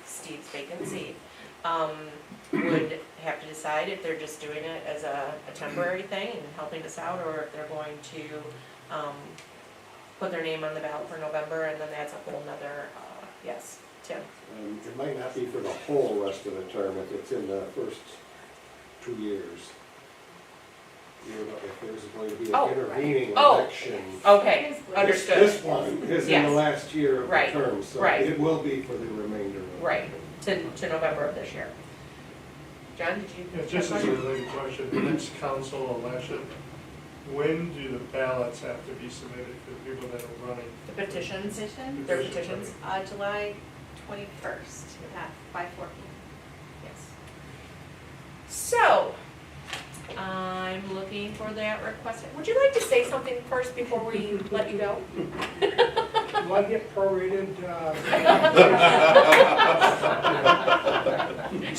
Steve's vacancy, would have to decide if they're just doing it as a temporary thing and helping us out, or if they're going to, put their name on the ballot for November, and then that's a whole nother, yes, Tim? It might not be for the whole rest of the term if it's in the first 2 years. You know, if there's going to be Oh, an intervening Oh. election. Okay, Understood. This one is in Yes. the last year of the Right, term, so right. it will be for the remainder of. Right, to November of this year. John, did you? Yeah, just as a related question, the next council election, when do the ballots have to be submitted for the people that are running? The petitions, Petition, their petitions, July 21st by 4 p.m. yes. So, I'm looking for that request. Would you like to say something first before we let you go? Do I get prorated?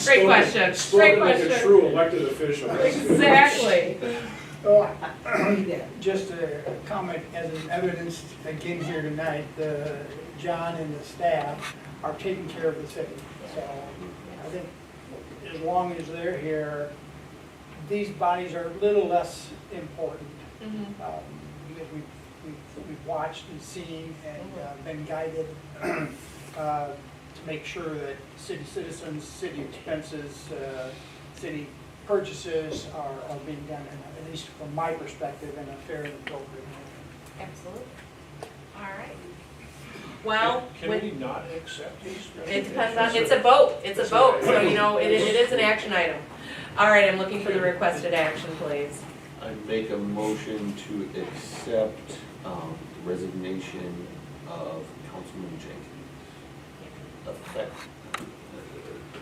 Great question, Spoken great like a question. true elected official. Exactly. Just a comment as an evidence again here tonight, John and the staff are taking care of the city. So I think as long as they're here, these bodies are a little less important. Mhm. Because we've watched and seen and been guided to make sure that city citizens, city expenses, city purchases are being done, at least from my perspective, in a fair and appropriate manner. Absolutely. All right. Well, Can when- we not accept these? it depends on, it's a vote, so you know, it is an action item. All right, I'm looking for the requested action, please. I make a motion to accept the resignation of Councilman Jenkins.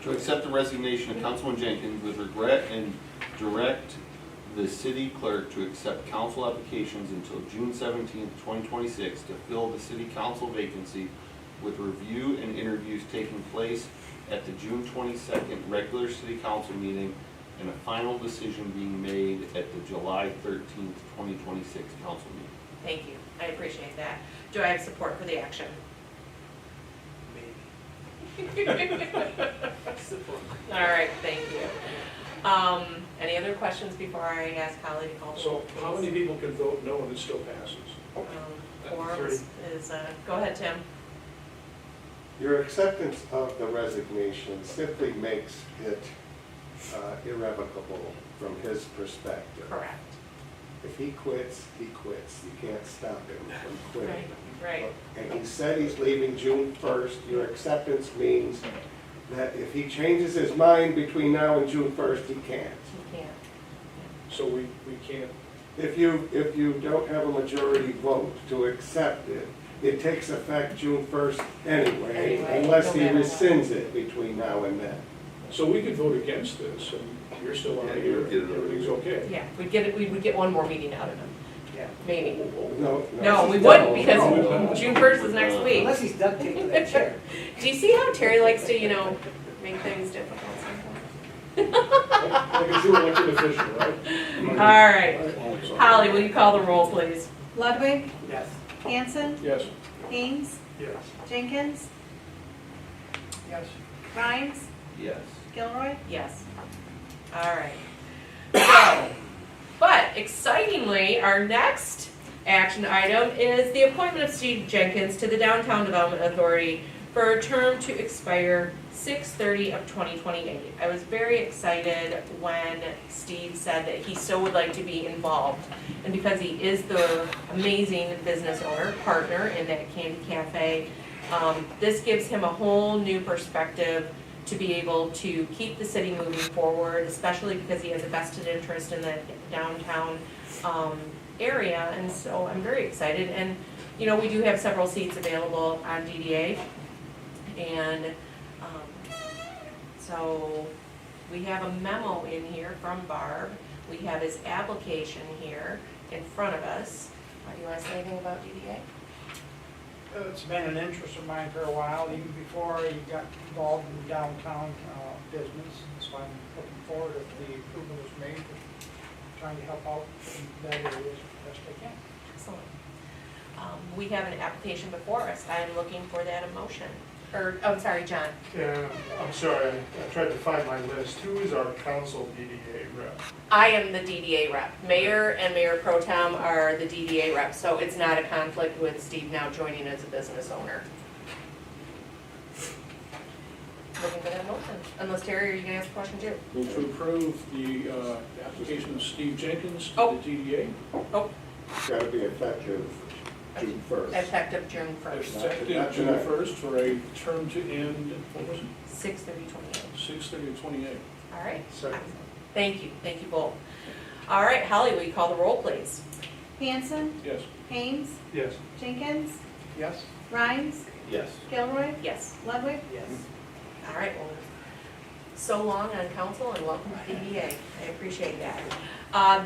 To accept the resignation of Councilman Jenkins with regret and direct the city clerk to accept council applications until June 17th, 2026 to fill the city council vacancy, with review and interviews taking place at the June 22nd regular city council meeting and a final decision being made at the July 13th, 2026 council meeting. Thank you, I appreciate that. Do I have support for the action? Support. All right, thank you. Any other questions before I ask Holly to call the roll, So how many people can vote no and it still passes? Quorum is, go ahead, Tim. Your acceptance of the resignation simply makes it irrevocable from his perspective. Correct. If he quits, he quits. You can't stop him from Right, quitting. right. And he said he's leaving June 1st. Your acceptance means that if he changes his mind between now and June 1st, he can't. You can't. So we can't, If you don't have a majority vote to accept it, it takes effect June 1st anyway, Anyway, unless he no matter what. rescinds it between now and then. so we could vote against this and you're still Yeah, on you here, would get it. everything's okay. Yeah, we would get one more meeting out of him, Yeah. maybe. No, No, we no, wouldn't, no. because June 1st is next week. Unless he's duct taped to that chair. Do you see how Terry likes to, make things difficult sometimes? Like a true elected official, right? All right. Holly, will you call the roll, please? Ludwig, Yes. Hanson, Yes. Haynes, Yes. Jenkins, Yes. Rhines, Yes. Gilroy. Yes. All right. So, but excitingly, our next action item is the appointment of Steve Jenkins to the Downtown Development Authority for a term to expire 6/30 of 2028. I was very excited when Steve said that he so would like to be involved. And because he is the amazing business owner, partner in that Candy Cafe, this gives him a whole new perspective to be able to keep the city moving forward, especially because he has a vested interest in the downtown area. And so I'm very excited. And, we do have several seats available on DDA. And so we have a memo in here from Barb. We have his application here in front of us. Do you want to say anything about DDA? It's been an interest of mine for a while, even before I got involved in downtown business. So I'm looking forward if the approval is made, to trying to help out in that area as best I can. Excellent. We have an application before us. I am looking for that emotion. I'm sorry, John. Yeah, I'm sorry, I tried to find my list. Who is our council DDA rep? I am the DDA rep. Mayor and Mayor Pro Tem are the DDA reps, so it's not a conflict with Steve now joining as a business owner. Looking for that motion. Unless Terry, are you gonna ask a question too? Move to approve the application of Steve Jenkins to Oh. the DDA. It's gotta be effective June first. effective June first, Effective June 1st for a term to end, what was it, 6/30/28. 6/30/28. All right? Second. Thank you both. All right, Holly, will you call the roll, please? Hanson, Yes. Haynes, Yes. Jenkins, Yes? Rhines, Yes. Gilroy, Yes. Ludwig. Yes. All right, well, so long on council and welcome to PBA. I appreciate that.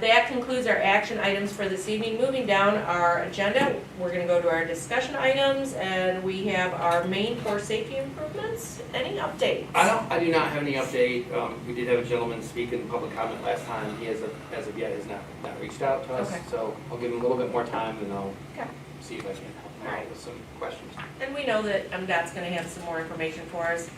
That concludes our action items for this evening. Moving down our agenda, we're gonna go to our discussion items, and we have our main core safety improvements. Any updates? I do not have any update. We did have a gentleman speak in public comment last time. He as of yet has not reached out to us. Okay. So I'll give him a little bit more time and I'll Okay. see if I can help him Alright. out with some questions. And we know that MDOT's gonna have some more information for us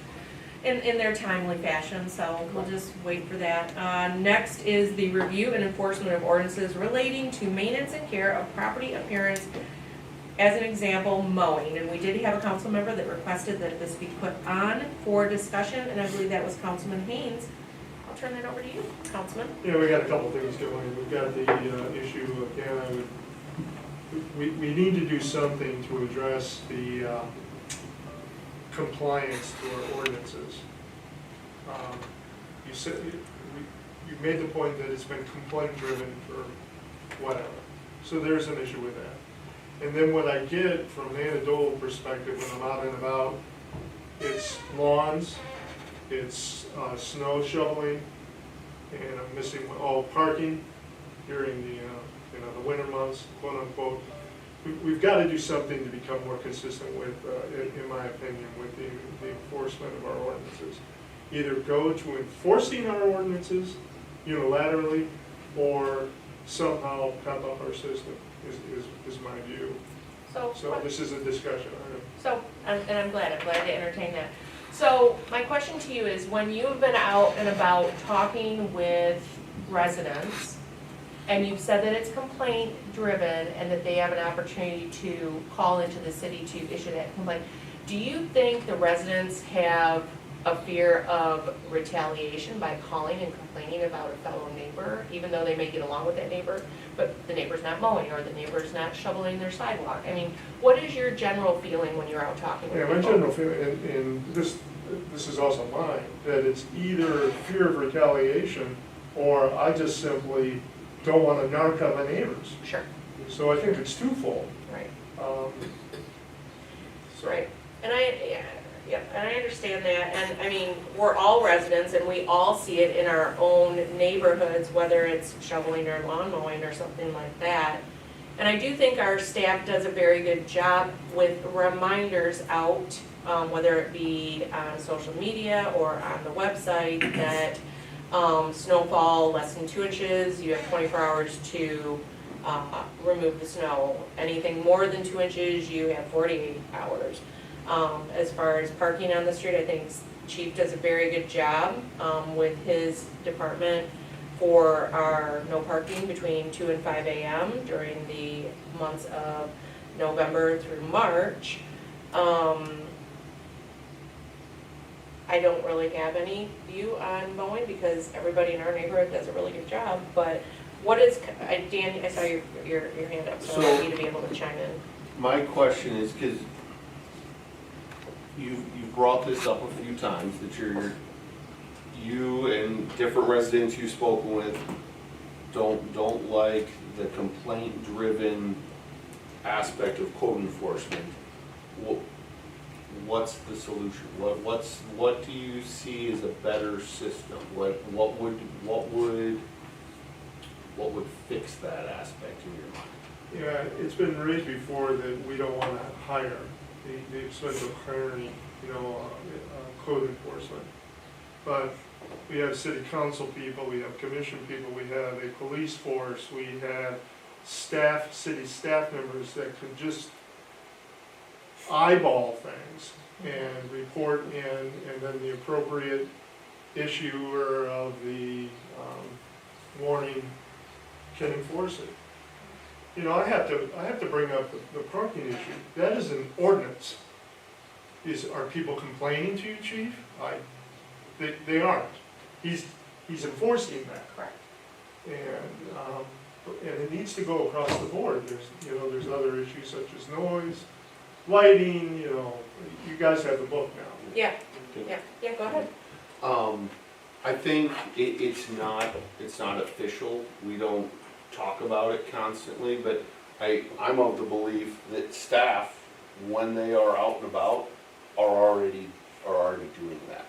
in their timely fashion, so we'll just wait for that. Next is the review and enforcement of ordinances relating to maintenance and care of property appearance. As an example, mowing, and we did have a council member that requested that this be put on for discussion, and I believe that was Councilman Haynes. I'll turn that over to you, Councilman. Yeah, we got a couple things going. We've got the issue, again, we need to do something to address the compliance to our ordinances. You said, you made the point that it's been complaint driven for whatever. So there's an issue with that. And then what I get from an anecdotal perspective when I'm out and about, it's lawns, it's snow shoveling, and I'm missing, parking during the winter months, quote unquote. We've got to do something to become more consistent with, in my opinion, with the enforcement of our ordinances. Either go to enforcing our ordinances unilaterally, or somehow pep up our system, is my view. So this is a discussion item. So, and I'm glad to entertain that. So my question to you is, when you have been out and about talking with residents, and you've said that it's complaint driven and that they have an opportunity to call into the city to issue that complaint, do you think the residents have a fear of retaliation by calling and complaining about a fellow neighbor, even though they may get along with that neighbor, but the neighbor's not mowing or the neighbor's not shoveling their sidewalk? I mean, what is your general feeling when you're out talking with Yeah, people? my general feeling, and this is also mine, that it's either fear of retaliation, or I just simply don't want to narc on my neighbors. Sure, So I think it's twofold. right, So- right. And and I understand that, and I mean, we're all residents and we all see it in our own neighborhoods, whether it's shoveling or lawn mowing or something like that. And I do think our staff does a very good job with reminders out, whether it be on social media or on the website, that snowfall less than 2 inches, you have 24 hours to remove the snow. Anything more than 2 inches, you have 48 hours. As far as parking on the street, I think Chief does a very good job with his department for our no parking between 2 and 5 a.m. during the months of November through March. I don't really have any view on mowing because everybody in our neighborhood does a really good job, but what is, Dan, I saw your hand up, so I want you to be able to chime in. My question is, because you brought this up a few times, that you and different residents you've spoken with don't like the complaint-driven aspect of code enforcement. What's the solution? What do you see as a better system? What would fix that aspect in your mind? Yeah, it's been raised before that we don't want to hire the expense of hiring, code enforcement. But we have city council people, we have commission people, we have a police force, we have staff, city staff members that could just eyeball things and report in, and then the appropriate issuer of the warning can enforce it. I have to bring up the parking issue. That is an ordinance. Are people complaining to you, Chief? They aren't. He's enforcing that. Correct. And And it needs to go across the board. There's other issues such as noise, lighting, you guys have the book now. Yeah, go ahead. I think it's not official, we don't talk about it constantly, but I'm of the belief that staff, when they are out and about, are already doing that.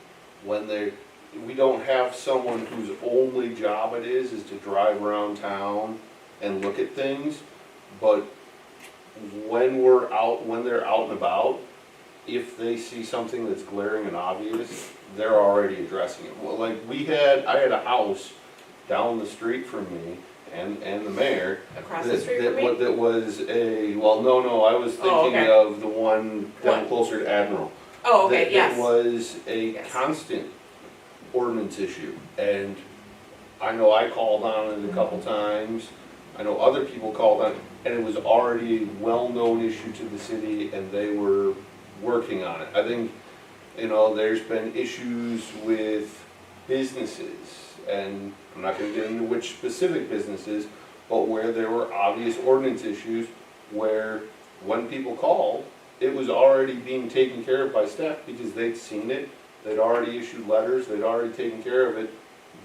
We don't have someone whose only job it is to drive around town and look at things, but when they're out and about, if they see something that's glaring and obvious, they're already addressing it. Well, like I had a house down the street from me and the mayor. Across the street from me? That was no, I was thinking okay. of the one down What? closer to Admiral. Oh, okay, yes. That was a Yes. constant ordinance issue, and I know I called on it a couple times, I know other people called on it, and it was already a well-known issue to the city, and they were working on it. I think, there's been issues with businesses, and I'm not gonna get into which specific businesses, but where there were obvious ordinance issues, where when people called, it was already being taken care of by staff, because they'd seen it, they'd already issued letters, they'd already taken care of it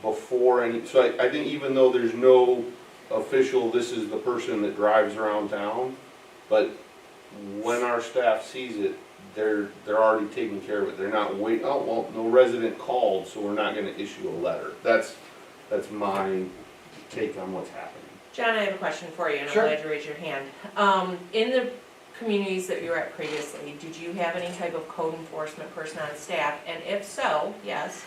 before so I think even though there's no official, this is the person that drives around town, but when our staff sees it, they're already taking care of it. They're not waiting, no resident called, so we're not gonna issue a letter. That's my take on what's happening. John, I have a question for you, and I'm Sure. glad you raised your hand. In the communities that you were at previously, did you have any type of code enforcement person on staff? And if so, yes,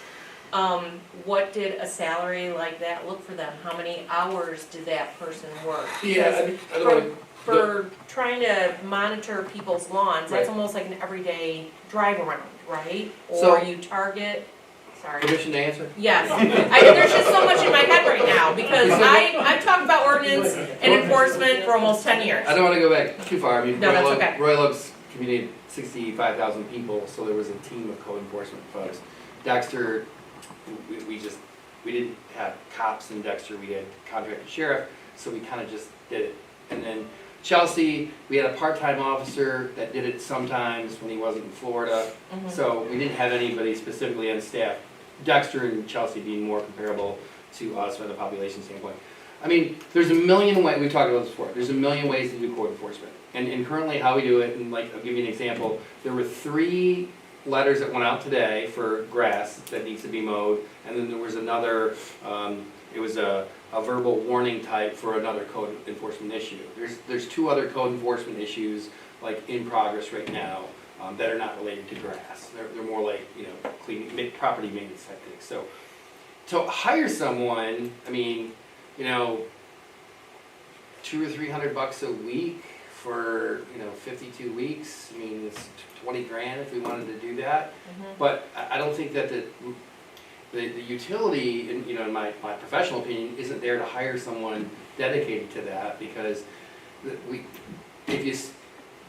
what did a salary like that look for them? How many hours did that person work? Yeah, I don't know. For trying to monitor people's lawns, that's Right. almost like an everyday drive around, right? So- Or you target, sorry. Permission to answer? Yes, there's just so much in my head right now, because I've talked about ordinance and enforcement for almost 10 years. I don't wanna go back too far, I mean, No, that's okay. Royal Oak's community, 65,000 people, so there was a team of code enforcement folks. Dexter, we didn't have cops in Dexter, we had contracted sheriff, so we kinda just did it. And then Chelsea, we had a part-time officer that did it sometimes when he wasn't in Florida, Mhm. so we didn't have anybody specifically on staff. Dexter and Chelsea being more comparable to us from the population standpoint. I mean, there's a million ways, we talked about this before, there's a million ways to do code enforcement. And currently how we do it, and like, I'll give you an example, there were 3 letters that went out today for grass that needs to be mowed, and then there was another, it was a verbal warning type for another code enforcement issue. There's 2 other code enforcement issues, like in progress right now, that are not related to grass. They're more like, cleaning, property maintenance type things. So, to hire someone, I mean, $200 or $300 a week for, 52 weeks, I mean, it's 20 grand if we wanted to do that. Mhm. But I don't think that the utility, in my professional opinion, isn't there to hire someone dedicated to that, because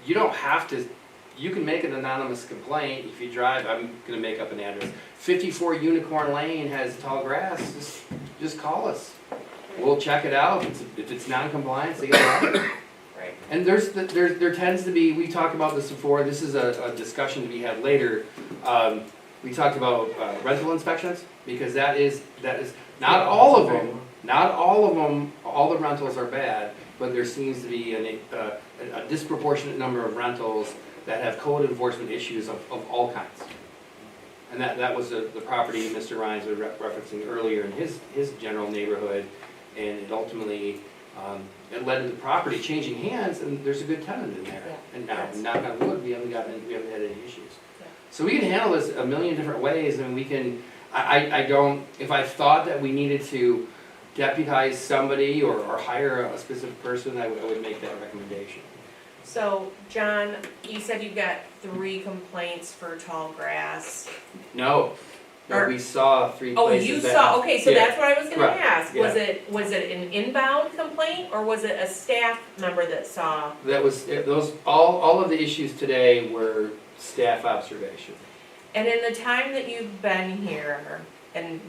you don't have to, you can make an anonymous complaint if you drive, I'm gonna make up an address, 54 Unicorn Lane has tall grass, just call us. We'll check it out, if it's non-compliance, they get it out. Right. And there tends to be, we talked about this before, this is a discussion to be had later. We talked about rental inspections, because that is, not all of them, all the rentals are bad, but there seems to be a disproportionate number of rentals that have code enforcement issues of all kinds. And that was the property Mr. Rhines was referencing earlier in his general neighborhood, and it ultimately, it led to the property changing hands, and there's a good tenant in there. Yeah. And now, knock on wood, we haven't had any issues. Yeah. So we can handle this a million different ways, and we can, I don't, if I thought that we needed to deputize somebody or hire a specific person, I would make that recommendation. So, John, you said you got 3 complaints for tall grass. No, Or- we saw 3 Oh, places you that- saw, okay, so Yeah. that's what I was gonna Correct, ask. yeah. Was it an inbound complaint, or was it a staff member that saw? That was, all of the issues today were staff observation. And in the time that you've been here, and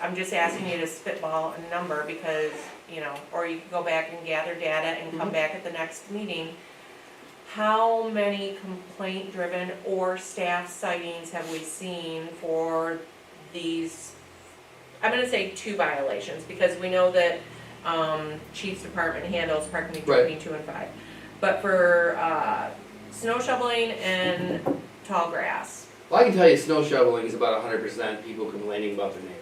I'm just asking you to spitball a number because, you know, or you can go back and gather data and come back at the next meeting. How many complaint-driven or staff sightings have we seen for these, I'm gonna say 2 violations, because we know that, Chief's Department handles parking between 2 and 5. But for, snow shoveling and tall grass, Well, I can tell you snow shoveling is about 100% people complaining about their neighbors.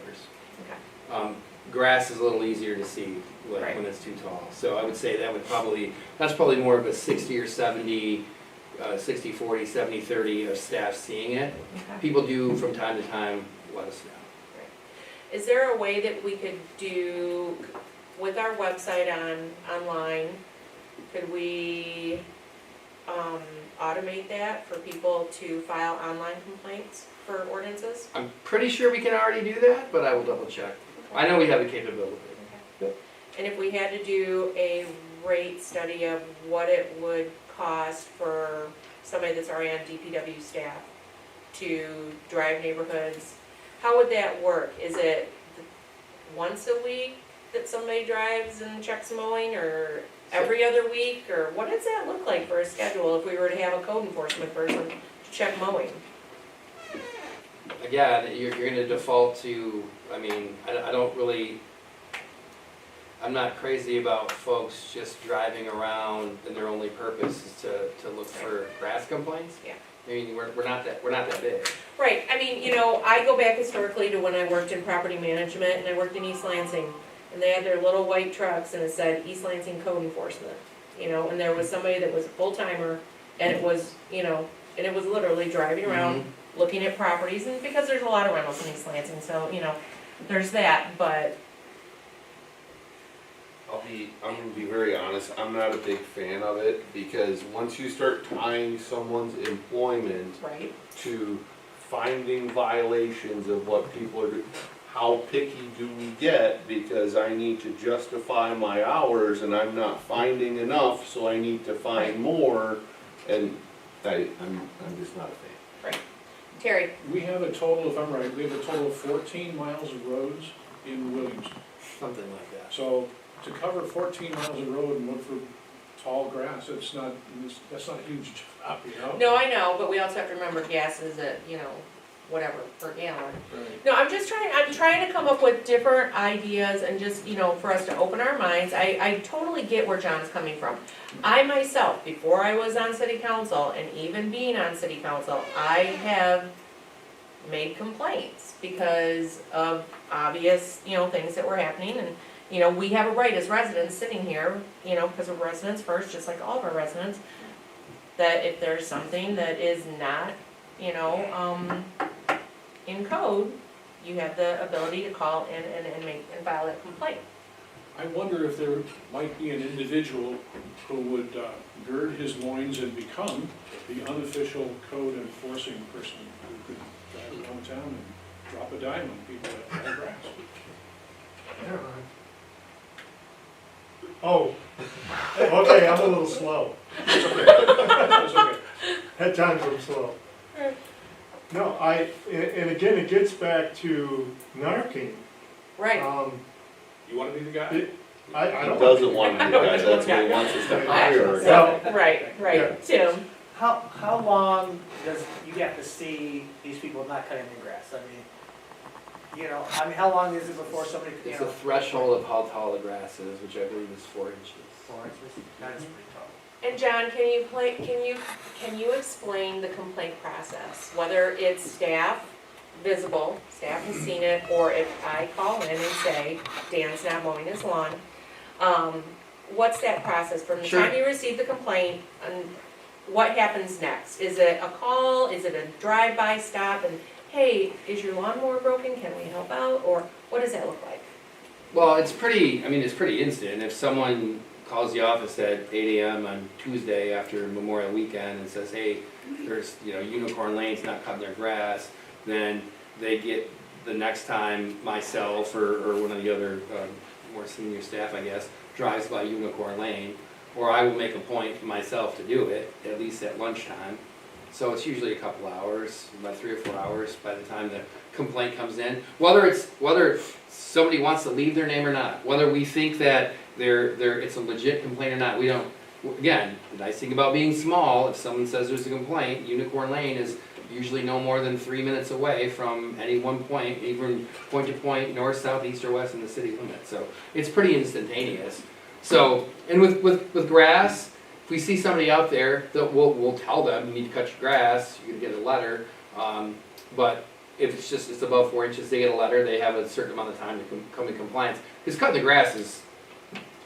okay, Grass is a little easier to see, like Right. when it's too tall. So I would say that's probably more of a 60 or 70, 60-40, 70-30 of staff seeing it. okay. People do from time to time let us know. Is there a way that we could do, with our website online, could we, automate that for people to file online complaints for ordinances? I'm pretty sure we can already do that, but I will double check. I know we have the capability. And if we had to do a rate study of what it would cost for somebody that's already on DPW staff to drive neighborhoods, how would that work? Is it once a week that somebody drives and checks mowing, or every other week, or what does that look like for a schedule if we were to have a code enforcement person to check mowing? Again, you're gonna default to, I mean, I don't really, I'm not crazy about folks just driving around and their only purpose is to look for grass complaints. Yeah. I mean, we're not that big. Right, I mean, you know, I go back historically to when I worked in property management and I worked in East Lansing, and they had their little white trucks and it said East Lansing Code Enforcement, you know, and there was somebody that was a full-timer, and it was, you know, and it was literally driving around, looking at properties, and because there's a lot of rentals in East Lansing, so, you know, there's that, but, I'm gonna be very honest, I'm not a big fan of it, because once you start tying someone's employment right, to finding violations of what people are doing, how picky do we get? Because I need to justify my hours and I'm not finding enough, so I need to find more, and I'm just not a fan. Terry, We have a total, if I'm right, we have a total of 14 miles of roads in Williamston. Something like that. So to cover 14 miles of road and look for tall grass, that's not a huge job, you know? no, I know, but we also have to remember gas is at, you know, whatever, per gallon. Right. No, I'm trying to come up with different ideas and just, you know, for us to open our minds. I totally get where John's coming from. I myself, before I was on city council, and even being on city council, I have made complaints because of obvious, you know, things that were happening, and, you know, we have a right as residents sitting here, you know, because we're residents first, just like all of our residents, that if there's something that is not, you know, in code, you have the ability to call in and file that complaint. I wonder if there might be an individual who would gird his loins and become the unofficial code enforcing person who could drive around town and drop a dime on people that have grass. Never mind. Oh, okay, I'm a little slow. That's okay. At times I'm slow. No, and again, it gets back to narking. Right. You wanna be the guy? I He don't. doesn't want to be guys, that's what he wants us to hire. Well, Right, right, Tim. How long does you have to see these people not cutting their grass? I mean, you know, how long is it before somebody, you It's know? a threshold of how tall the grass is, which I believe is 4 inches. 4 inches? That is pretty tall. And John, can you explain the complaint process? Whether it's staff visible, staff has seen it, or if I call in and say, Dan's not mowing his lawn, what's that process from the Sure. time you receive the complaint, and what happens next? Is it a call, is it a drive-by stop, and hey, is your lawnmower broken, can we help out, or what does that look like? Well, it's pretty instant. If someone calls the office at 8 AM on Tuesday after Memorial Weekend and says, hey, there's, you know, Unicorn Lane's not cutting their grass, then they get the next time myself or one of the other more senior staff, I guess, drives by Unicorn Lane, or I will make a point myself to do it, at least at lunchtime. So it's usually a couple hours, about 3 or 4 hours by the time the complaint comes in. Whether somebody wants to leave their name or not, whether we think that it's a legit complaint or not, we don't. Again, the nice thing about being small, if someone says there's a complaint, Unicorn Lane is usually no more than 3 minutes away from any one point, even point to point, north, south, east, or west in the city limit. So it's pretty instantaneous. So, and with grass, if we see somebody out there, we'll tell them, you need to cut your grass, you're gonna get a letter. But if it's above 4 inches, they get a letter, they have a certain amount of time to come in compliance. Because cutting the grass is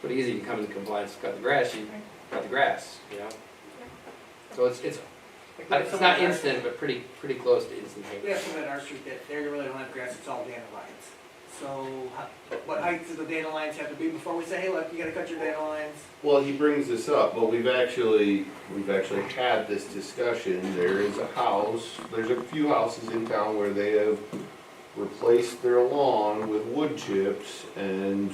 pretty easy to come into compliance. Cut the grass, you cut the grass, you know? So it's not instant, but pretty close to instantaneous. We have some at our street that they really don't have grass, it's all dandelions. So what height do the dandelions have to be before we say, hey, look, you gotta cut your dandelions? Well, he brings this up, but we've actually had this discussion. There is a house, there's a few houses in town where they have replaced their lawn with wood chips and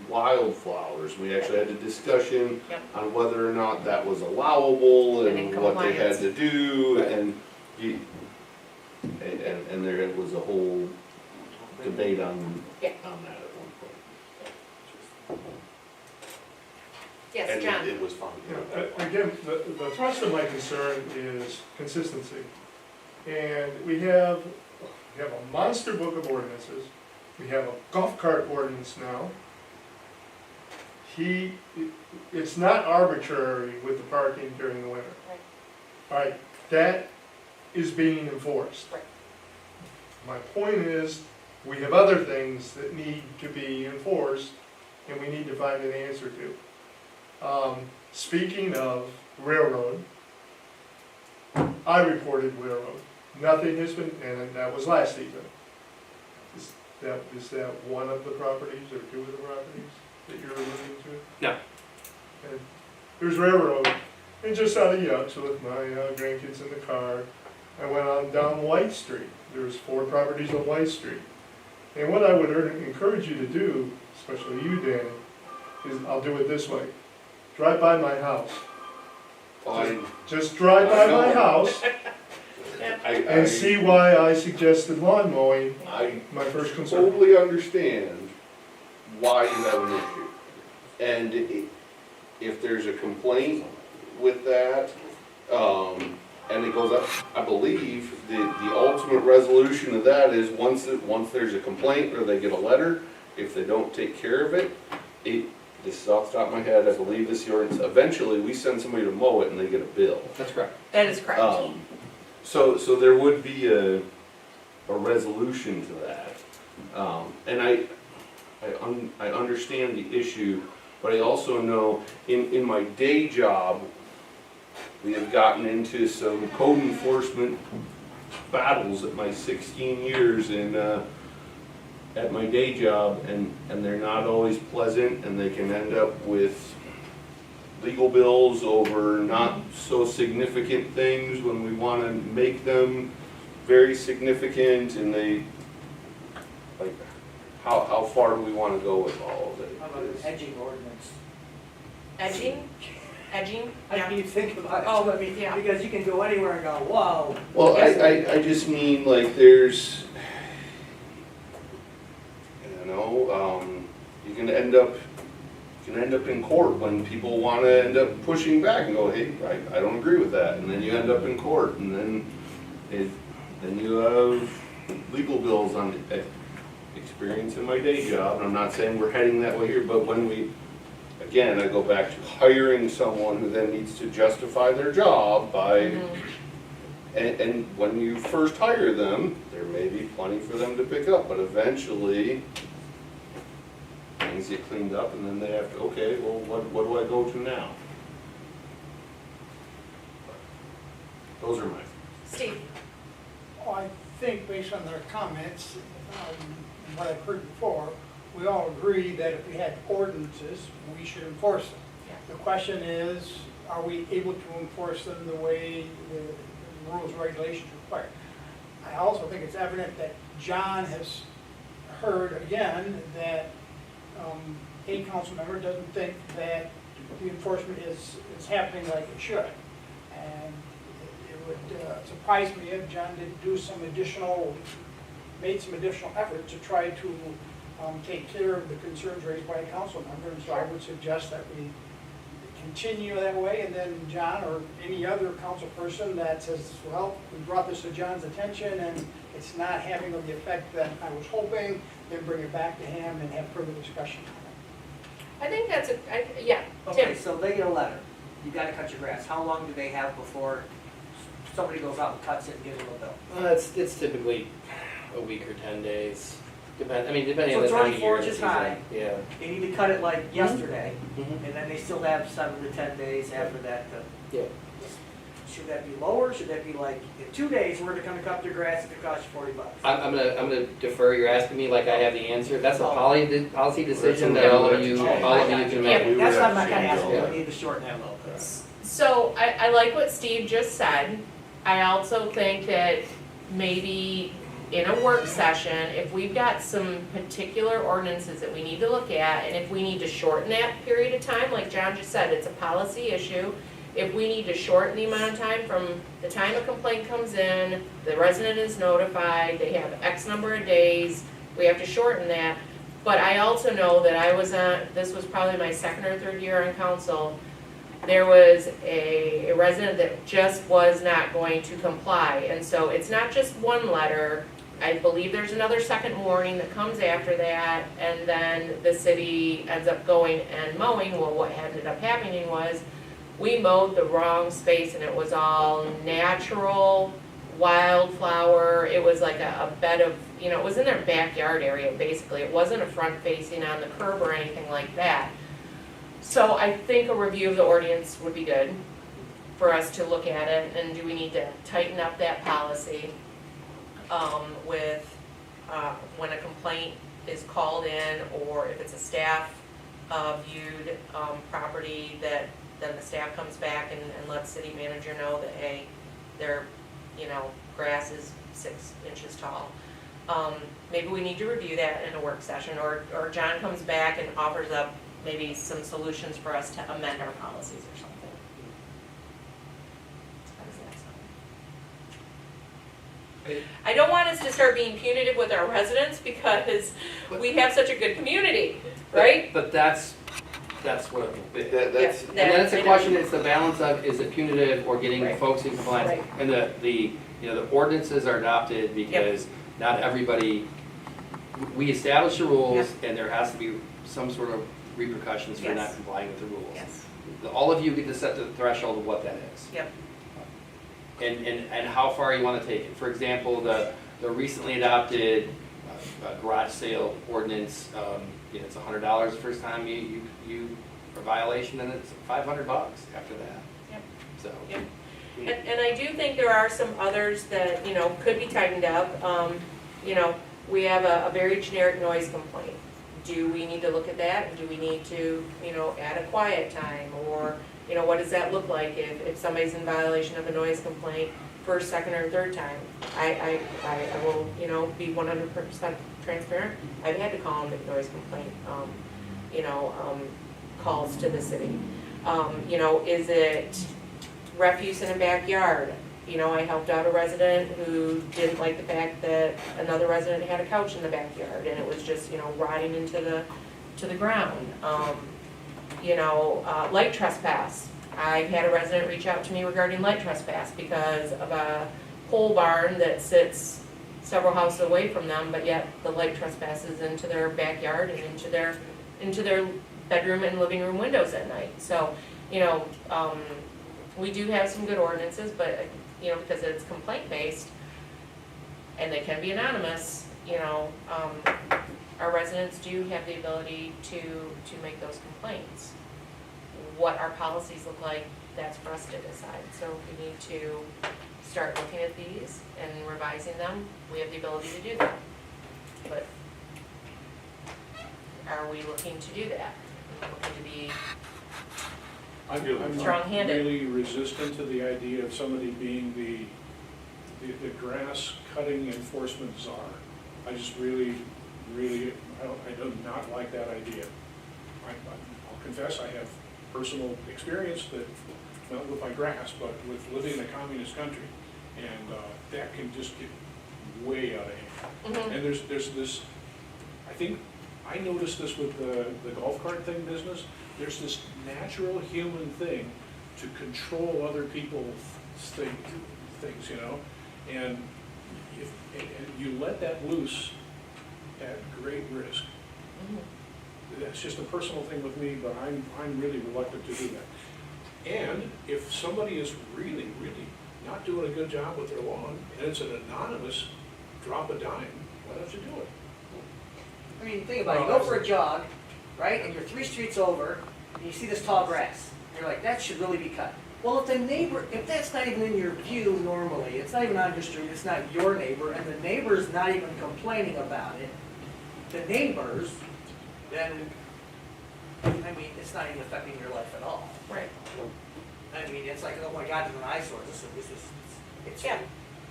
wildflowers. We actually had a discussion Yep. on whether or not that was allowable And in and what they had compliance. to do, and there was a whole debate on Yeah. that at one point. Yes, And John? it was fun. Again, the thrust of my concern is consistency. And we have a monster book of ordinances, we have a golf cart ordinance now. It's not arbitrary with the parking during the winter. Right. All right, that is being enforced. Right. My point is, we have other things that need to be enforced, and we need to find an answer to. Speaking of railroad, I reported railroad. Nothing has been, and that was last season. Is that one of the properties, or two of the properties that you're alluding to? No. And there's railroad, and just out of Yucks with my grandkids in the car, I went on down White Street. There's 4 properties on White Street. And what I would encourage you to do, especially you, Danny, is I'll do it this way. Drive by my house. Fine. Just drive by my house and I see why I suggested lawn mowing, I my first concern. totally understand why you have an issue. And if there's a complaint with that, and it goes up, I believe the ultimate resolution of that is once there's a complaint or they get a letter, if they don't take care of it, this is off the top of my head, I believe this year, eventually we send somebody to mow it and they get a bill. That's correct. That is correct. So there would be a resolution to that. And I understand the issue, but I also know in my day job, we have gotten into some code enforcement battles at my 16 years at my day job, and they're not always pleasant, and they can end up with legal bills over not so significant things when we want to make them very significant, and they, like, how far do we want to go with all of it? How about an edging ordinance? Edging? Edging? I Yeah. mean, you think about it, Oh, I mean, yeah. because you can go anywhere and go, whoa. Well, I just mean, like, there's, you can end up in court when people want to end up pushing back and go, hey, I don't agree with that, and then you end up in court, and then you have legal bills on experience in my day job, and I'm not saying we're heading that way here, but when again, I go back to hiring someone who then needs to justify their job by, and when you first hire them, there may be plenty for them to pick up, but eventually, things get cleaned up, and then they have to, okay, well, what do I go to now? Those are my. Steve? Well, I think based on their comments, and what I've heard before, we all agree that if we had ordinances, we should enforce them. Yeah. The question is, are we able to enforce them the way the rules and regulations require? I also think it's evident that John has heard again that a council member doesn't think that the enforcement is happening like it should. And it would surprise me if John didn't do some additional, made some additional effort to try to take care of the concerns raised by a council member. And so I would suggest that we continue that way, and then John or any other council person that says, well, we brought this to John's attention and it's not having the effect that I was hoping, then bring it back to him and have further discussion on I think that's yeah, Okay, Tim. so they get a letter, you gotta cut your grass, how long do they have before somebody goes out and cuts it and gives them a bill? It's typically a week or 10 days. Depending So on the it's time already of 4 year. and inches season. high. Yeah. They need to cut it like yesterday, Mhm. and then they still have 7 to 10 days after that to. Yeah. Should that be lower, should that be like, in 2 days, we're gonna cut your grass, it's gonna cost you $40? I'm gonna defer, you're asking me like I have the answer. That's a Oh. policy decision That's that what all of we you, have to all of change. you can Yeah, make. that's what I'm not gonna Yeah. ask, we need to shorten that a little bit. So I like what Steve just said. I also think that maybe in a work session, if we've got some particular ordinances that we need to look at, and if we need to shorten that period of time, like John just said, it's a policy issue. If we need to shorten the amount of time from the time a complaint comes in, the resident is notified, they have X number of days, we have to shorten that. But I also know that this was probably my second or third year on council, there was a resident that just was not going to comply. And so it's not just one letter. I believe there's another second warning that comes after that, and then the city ends up going and mowing. Well, what ended up happening was, we mowed the wrong space, and it was all natural wildflower. It was like a bed of, it was in their backyard area, basically. It wasn't a front facing on the curb or anything like that. So I think a review of the ordinance would be good for us to look at it, and do we need to tighten up that policy with when a complaint is called in, or if it's a staff viewed property, that then the staff comes back and lets city manager know that, hey, their grass is 6 inches tall. Maybe we need to review that in a work session, or John comes back and offers up maybe some solutions for us to amend our policies or something. How does that sound? I don't want us to start being punitive with our residents, because we have such a good community, right? But that's what, That's, and then it's a question, it's the balance of, is it punitive or getting Right. folks in compliance? Right. And the ordinances are adopted because not everybody, we establish the rules, and there has to be some sort of repercussions for not Yes. complying with the rules. Yes. All of you get to set the threshold of what that is. Yep. And how far you want to take it. For example, the recently adopted garage sale ordinance, it's $100 the first time you for violation, and it's $500 after that. Yep. So. Yep. And I do think there are some others that, could be tightened up. We have a very generic noise complaint. Do we need to look at that, and do we need to, add a quiet time, or, what does that look like if somebody's in violation of a noise complaint first, second, or third time? I will, be 100% transparent. I've had to call them a noise complaint, calls to the city. Is it refuse in a backyard? I helped out a resident who didn't like the fact that another resident had a couch in the backyard, and it was just, rotting into the ground. Light trespass. I've had a resident reach out to me regarding light trespass because of a pole barn that sits several houses away from them, but yet the light trespasses into their backyard and into their bedroom and living room windows at night. So, we do have some good ordinances, but, because it's complaint-based, and they can be anonymous, our residents do have the ability to make those complaints. What our policies look like, that's for us to decide. So if we need to start looking at these and revising them, we have the ability to do that. But are we looking to do that? Are we looking to be I'm strong-handed? really resistant to the idea of somebody being the grass cutting enforcement czar. I just really, I do not like that idea. I'll confess, I have personal experience that, not with my grass, but with living in a communist country. And that can just get way out of hand. Mhm. And there's this, I think, I noticed this with the golf cart thing business, there's this natural human thing to control other people's things, you know? And and you let that loose at great risk. Mhm. That's just a personal thing with me, but I'm really reluctant to do that. And if somebody is really, really not doing a good job with their lawn, and it's an anonymous drop a dime, why don't you do it? I mean, think about it, you go for a jog, right, and you're 3 streets over, and you see this tall grass. You're like, that should really be cut. Well, if the neighbor, if that's not even in your view normally, it's not even on your street, it's not your neighbor, and the neighbor's not even complaining about it, the neighbors, then, I mean, it's not even affecting your life at all. Right. I mean, it's like, oh my God, it's an eyesore, it's, Yeah.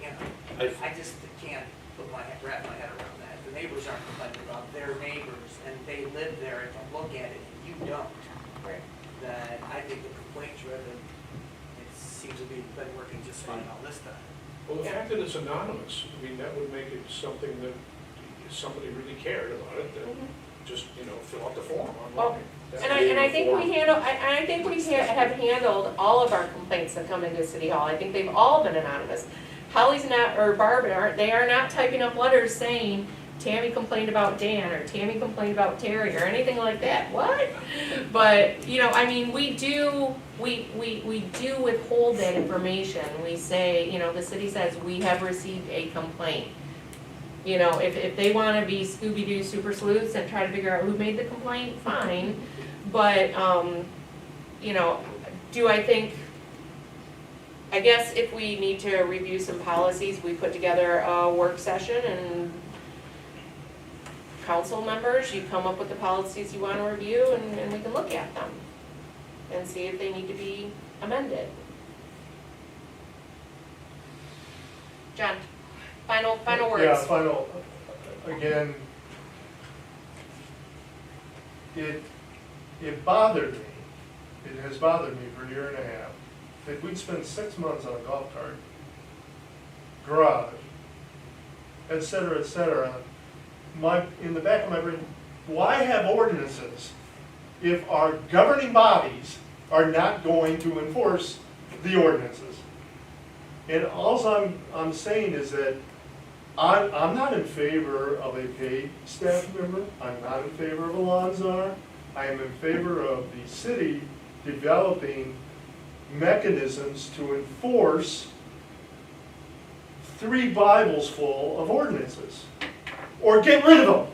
you know, I just can't wrap my head around that. The neighbors aren't complaining about their neighbors, and they live there and can look at it, and you don't. Right. Then I think the complaint driven, it seems to be been working just fine all this time. Well, the fact that it's anonymous, I mean, that would make it something that if somebody really cared about it, then just, you know, fill out the form online. That's And I think we handle, I think we have handled all of our complaints that come into City Hall. I think they've all been anonymous. Holly's not, or Barb, they are not typing up letters saying, Tammy complained about Dan, or Tammy complained about Terry, or anything like that. What? But, you know, I mean, we do withhold that information. We say, you know, the city says, we have received a complaint. You know, if they wanna be Scooby-Doo super sleuths and try to figure out who made the complaint, fine. But, you know, do I think, I guess if we need to review some policies, we put together a work session and council members, you come up with the policies you wanna review and we can look at them and see if they need to be amended. John, final words. Yeah, final, again, it bothered me, it has bothered me for a year and a half, that we'd spend 6 months on a golf cart, garage, et cetera, in the back of my brain, why have ordinances if our governing bodies are not going to enforce the ordinances? And all I'm saying is that I'm not in favor of a paid staff member, I'm not in favor of a lawn czar, I am in favor of the city developing mechanisms to enforce 3 Bibles full of ordinances, or get rid of them.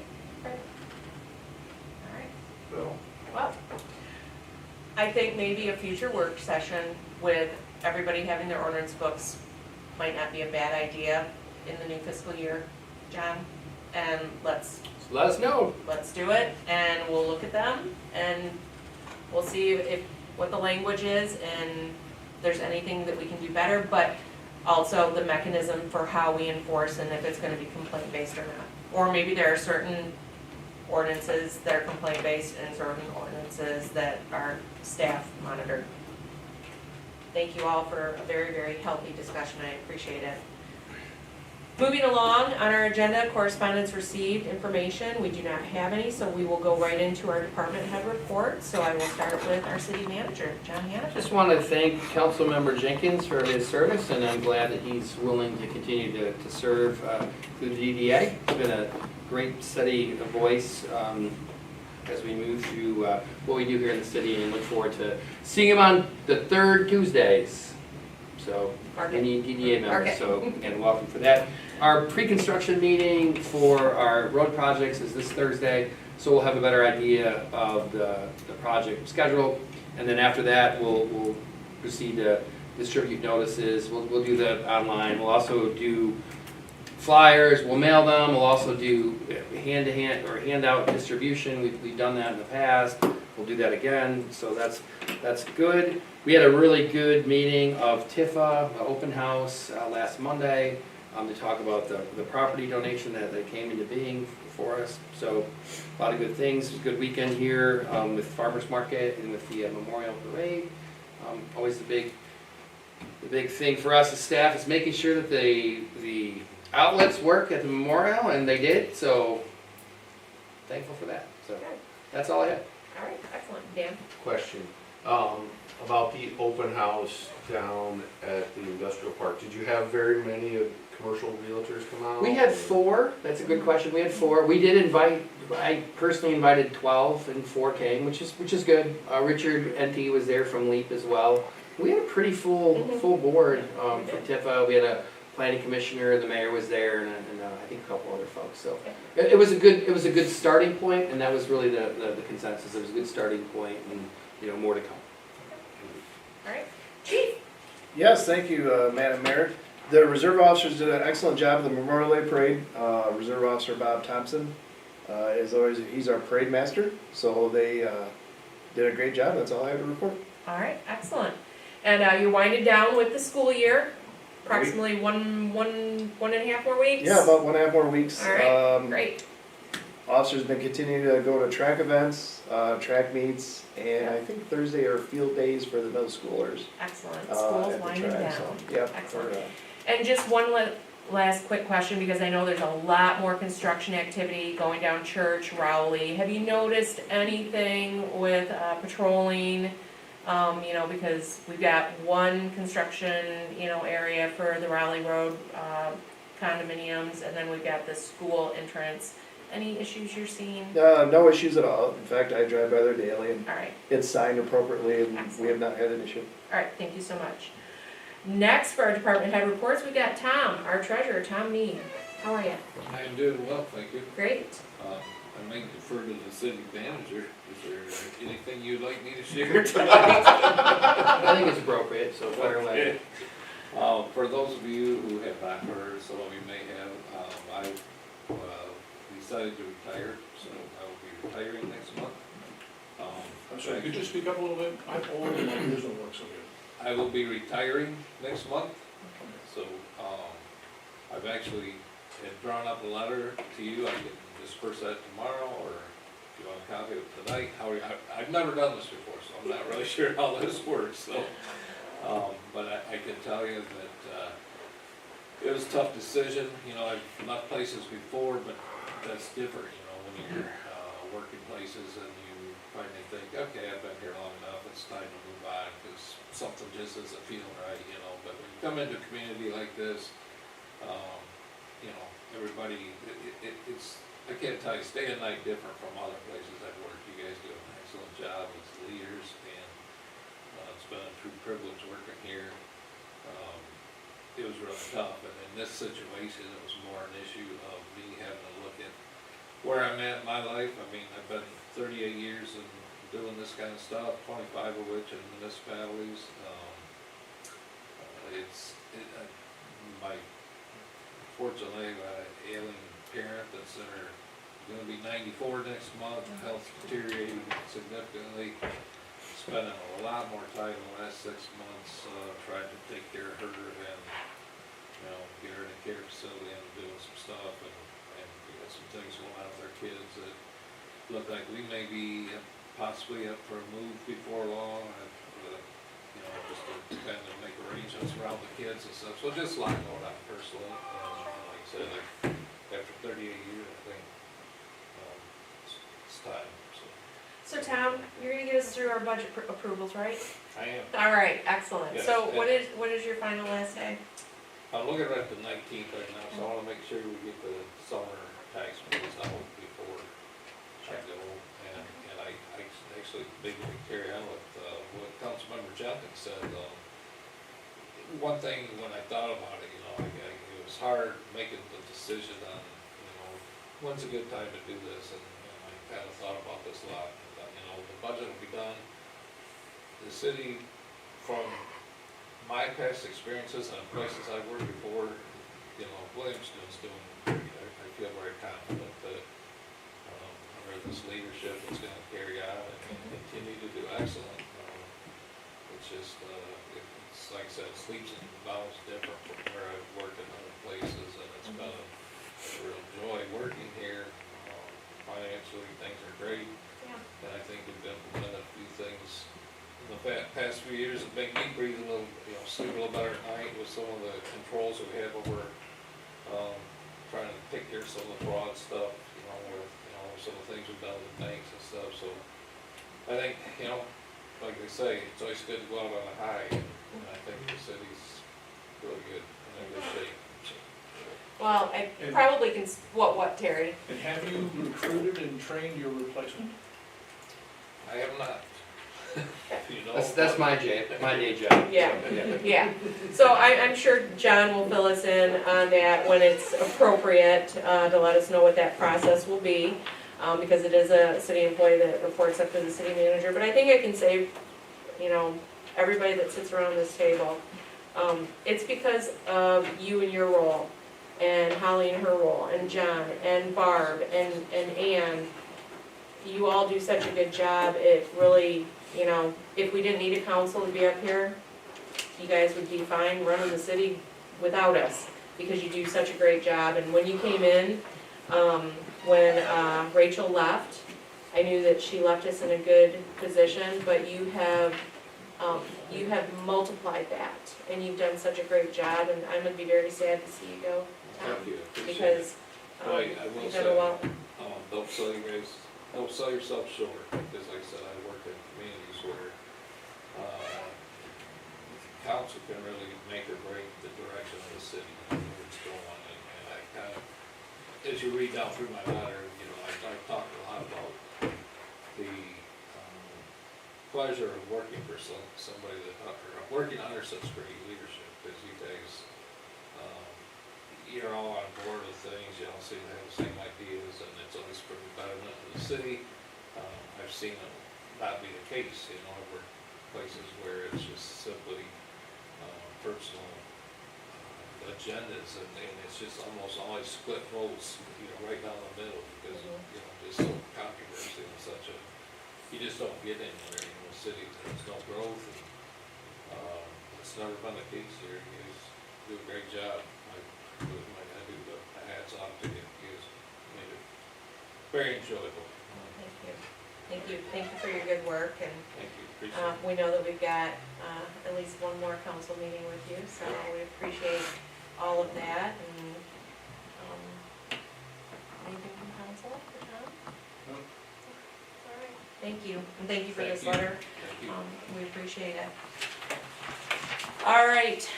Alright, So, well, I think maybe a future work session with everybody having their ordinance books might not be a bad idea in the new fiscal year, John. And let's So let us know. do it, and we'll look at them, and we'll see if what the language is, and if there's anything that we can do better, but also the mechanism for how we enforce and if it's gonna be complaint-based or not. Or maybe there are certain ordinances that are complaint-based and certain ordinances that are staff monitored. Thank you all for a very, very healthy discussion, I appreciate it. Moving along on our agenda, correspondence received, information, we do not have any, so we will go right into our department head report. So I will start with our city manager, John Hannaford. Just want to thank Councilmember Jenkins for his service, and I'm glad that he's willing to continue to serve through the DDA. It's been a great steady voice as we move through what we do here in the city, and look forward to seeing him on the 3rd Tuesdays. So, any DDA members, so again, welcome for that. Our pre-construction meeting for our road projects is this Thursday, so we'll have a better idea of the project schedule. And then after that, we'll proceed to distribute notices. We'll do the online. We'll also do flyers. We'll mail them. We'll also do hand-to-hand or handout distribution. We've done that in the past. We'll do that again, so that's good. We had a really good meeting of TIFA, the open house, last Monday, to talk about the property donation that came into being for us. So a lot of good things. It was a good weekend here with farmers market and with the memorial parade. Always the big thing for us as staff is making sure that the outlets work at the memorial, and they did. So thankful for that. So Good. that's all I have. All right, excellent. Dan? Question, about the open house down at the industrial park. Did you have very many of commercial realtors come out? We had 4. That's a good question. We had 4. We did invite. I personally invited 12, and 4 came, which is good. Richard NT was there from LEAP as well. We had a pretty full board from Tifa. We had a planning commissioner, the mayor was there, and I think a couple other folks. So it was a good starting point, and that was really the consensus. It was a good starting point, and more to come. All right. Chief? Yes, thank you, Madam Mayor. The reserve officers did an excellent job of the Memorial Day Parade. Reserve Officer Bob Thompson, as always, he's our parade master, so they did a great job. That's all I have to report. All right, excellent. And you're winding down with the school year, approximately one and a half more weeks? Yeah, about 1.5 more weeks. All right, great. Officers been continuing to go to track events, track meets, and I think Thursday are field days for the middle schoolers. Excellent. at School's the winding track, down. so, yep, Excellent. we're, And just one last quick question, because I know there's a lot more construction activity going down Church, Rowley. Have you noticed anything with patrolling? Because we've got one construction, area for the Rowley Road condominiums, and then we've got the school entrance. Any issues you're seeing? no issues at all. In fact, I drive by there daily, and All right, it's signed appropriately, and we Excellent. have not had an issue. all right, thank you so much. Next, for our department head reports, we got Tom, our treasurer, Tom Mead. How are you? I'm doing well, thank you. Great. I may defer to the city manager. Is there anything you'd like me to share tonight? I think it's appropriate, so fire away. For those of you who have not heard, some of you may have, I decided to retire, so I will be retiring next month. I'm sorry, could you speak up a little bit? I'm old and my ears don't work so good. I will be retiring next month, so I've actually had drawn up a letter to you. I can disperse that tomorrow, or if you want a copy of it tonight. I've never done this before, so I'm not really sure how this works, so. But I can tell you that it was a tough decision. I've left places before, but that's different, when you're working places and you finally think, okay, I've been here long enough, it's time to move on, because something just isn't feeling right, But when you come into a community like this, everybody, it's, I can't tell you, it's day and night different from other places I've worked. You guys do an excellent job as leaders, and it's been a true privilege working here. It was really tough, and in this situation, it was more an issue of me having to look at where I'm at in my life. I mean, I've been 38 years in doing this kind of stuff, 25 of which in municipalities. Fortunately, I got an ailing parent that's gonna be 94 next month. Health deteriorating significantly. Spending a lot more time in the last 6 months trying to take care of her and get her in a care facility and doing some stuff, and we got some things going on with our kids that look like we may be possibly up for a move before long. Just to kind of make arrangements around the kids and stuff. So just a lot going on personally. And like I said, after 38 years, I think it's time. So Tom, you're gonna get us through our budget approvals, right? I am. All right, excellent. Yes, So and- what is your final last day? I'm looking at the 19th right now, so I want to make sure we get the summer tax bills out before I go. And I actually maybe carry on with what Councilmember Jenkins said. One thing when I thought about it, it was hard making the decision on, when's a good time to do this, and I kind of thought about this a lot. The budget will be done. The city, from my past experiences and places I've worked before, Williamston's doing great. I feel very confident that under this leadership, it's going to carry on and continue to do excellent. It's just, it's like I said, sleeps and bounds different from where I've worked in other places, and it's been a real joy working here. financially, things are great. Yeah. And I think we've implemented a few things in the past few years that make me breathe a little, sleep a little better at night with some of the controls that we have over, trying to take care of some of the fraud stuff, with, some of the things we've done with the banks and stuff, so. I think, like they say, it's always good to go out on a high, and I think the city's really good, and in good shape, so. Well, I And- probably can, what, Terry? And have you recruited and trained your replacement? I have not. That's my day job. Yeah. Yeah, so I'm sure John will fill us in on that when it's appropriate, to let us know what that process will be, because it is a city employee that reports up to the city manager, but I think I can say, everybody that sits around this table, it's because of you and your role, and Holly and her role, and John, and Barb, and Ann. You all do such a good job, it really, if we didn't need a council to be up here, you guys would be fine running the city without us, because you do such a great job, and when you came in, when Rachel left, I knew that she left us in a good position, but you have multiplied that, and you've done such a great job, and I'm gonna be very sad to see you go, Tom, Thank you, appreciate it. because, Well, I will you've say, done a lot. don't sell yourself short, because like I said, I work in communities where, council can really make or break the direction of the city, and where it's going, and I kind of, as you read down through my letter, I talked a lot about the, pleasure of working for somebody that, or working under such great leadership, because you guys, you're all on board with things, you all seem to have the same ideas, and it's always for the betterment of the city. I've seen it not be the case, over places where it's just simply, personal, agendas, and it's just almost always split votes, right down the middle, because, just so controversy and such a, you just don't get anywhere in the city, there's no growth, and, it's never been the case here, you guys do a great job. I do the hats off to you, you made it very enjoyable. Thank you for your good work, and Thank you, appreciate it. we know that we've got at least one more council meeting with you, so we appreciate all of that, and anything from council for Tom? No. All right, thank you, and thank you for Thank this you. letter, Thank you. we appreciate it. All right,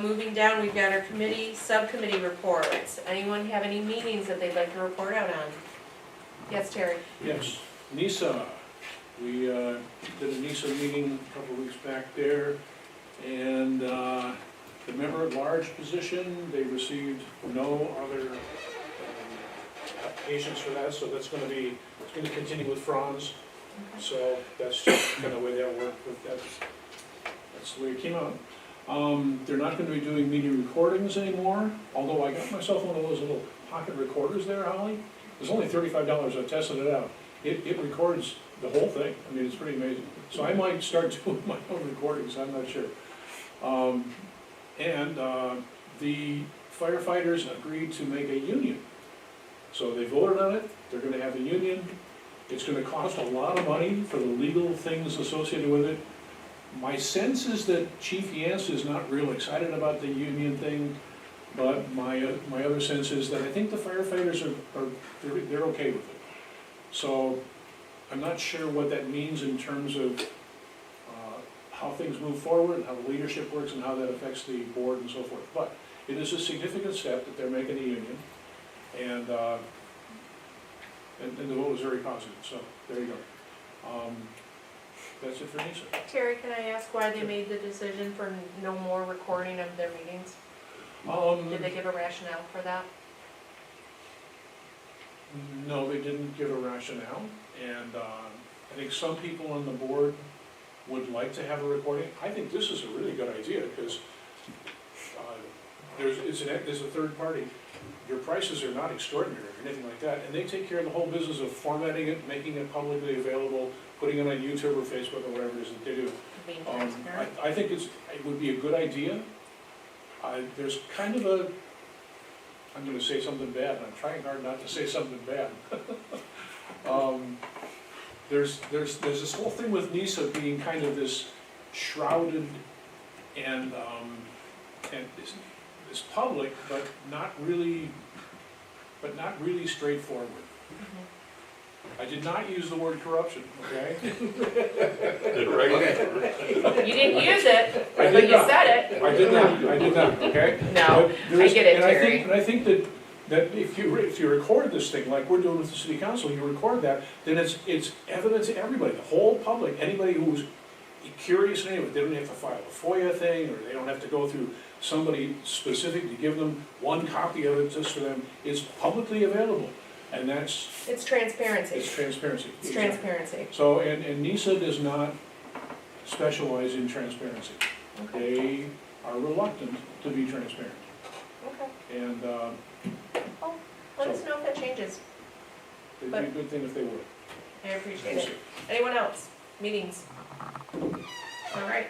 moving down, we've got our subcommittee reports. Anyone have any meetings that they'd like to report out on? Yes, Terry? Yes, NISA. We did a NISA meeting a couple of weeks back there, and the member at large position, they received no other applications for that, so it's gonna continue with Franz. So that's just kind of the way that worked, but that's the way it came out. They're not gonna be doing meeting recordings anymore, although I got myself one of those little pocket recorders there, Holly. It's only $35, I tested it out. It records the whole thing, I mean, it's pretty amazing. So I might start doing my own recordings, I'm not sure. The firefighters agreed to make a union. So they voted on it, they're gonna have a union. It's gonna cost a lot of money for the legal things associated with it. My sense is that Chief Yance is not real excited about the union thing, but my other sense is that I think the firefighters they're okay with it. So I'm not sure what that means in terms of how things move forward, and how the leadership works, and how that affects the board and so forth. But it is a significant step that they're making a union, and the vote was very positive, so there you go. That's it for NISA. Terry, can I ask why they made the decision for no more recording of their meetings? Did they give a rationale for that? No, they didn't give a rationale, and I think some people on the board would like to have a recording. I think this is a really good idea, because there's a third party. Your prices are not extraordinary or anything like that, and they take care of the whole business of formatting it, making it publicly available, putting it on YouTube or Facebook or whatever it is that they do. Being transparent? I think it would be a good idea. There's kind of a, I'm gonna say something bad, and I'm trying hard not to say something bad. There's this whole thing with NISA being kind of this shrouded and this public, but not really straightforward. I did not use the word corruption, okay? Okay. You didn't use it, I but did you not. said it. I did not, okay? No, But there's- I get it, and Terry. And I think that if you record this thing, like we're doing with the city council, you record that, then it's evidence to everybody, the whole public, anybody who's curious anyway, they don't have to file a FOIA thing, or they don't have to go through somebody specific to give them one copy of it just for them. It's publicly available, and It's transparency. it's transparency. It's transparency. So, and NISA does not specialize in transparency. Okay. They are reluctant to be transparent, Okay. and Well, let us know if that changes. it'd be a good thing if they would. I appreciate it. Anyone else? Meetings? All right.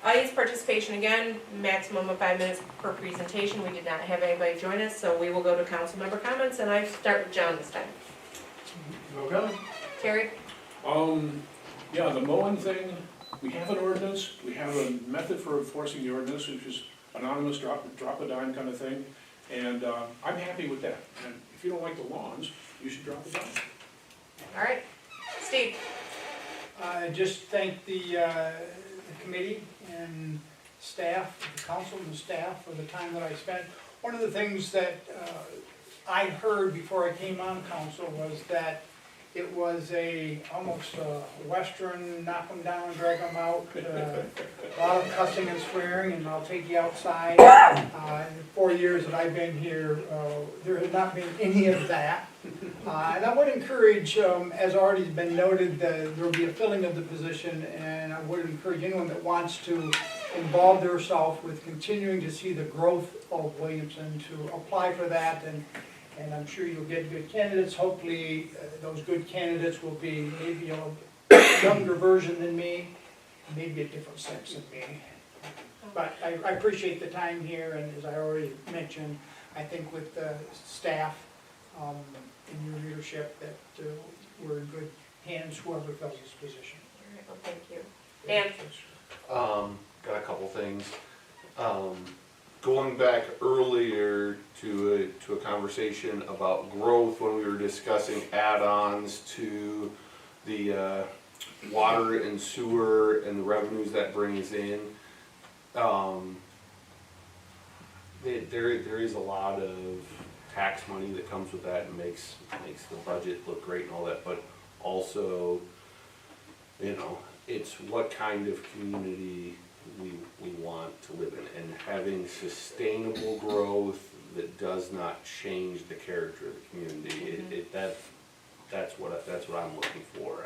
Audience participation again, maximum of 5 minutes per presentation. We did not have anybody join us, so we will go to council member comments, and I start with John this time. Okay. Terry? Yeah, the mowing thing, we have an ordinance, we have a method for enforcing the ordinance, which is anonymous, drop a dime kind of thing, and I'm happy with that. And if you don't like the lawns, you should drop a dime. All right. Steve? Just thank the committee and staff, the council and the staff for the time that I spent. One of the things that I heard before I came on council was that it was almost a Western, knock them down, drag them out, a lot of cussing and swearing, and I'll take you outside. In the 4 years that I've been here, there has not been any of that. And I would encourage, as already has been noted, there will be a filling of the position, and I would encourage anyone that wants to involve themselves with continuing to see the growth of Williamston to apply for that, and I'm sure you'll get good candidates. Hopefully, those good candidates will be maybe a younger version than me, maybe a different sex than me. But I appreciate the time here, and as I already mentioned, I think with the staff in your leadership that we're in good hands, whoever fills this position. All right, well, thank you. Dan? Got a couple things. Going back earlier to a conversation about growth when we were discussing add-ons to the water and sewer and the revenues that brings in. There is a lot of tax money that comes with that and makes the budget look great and all that, but also, you know, it's what kind of community we want to live in, and having sustainable growth that does not change the character of the community. That's what I'm looking for.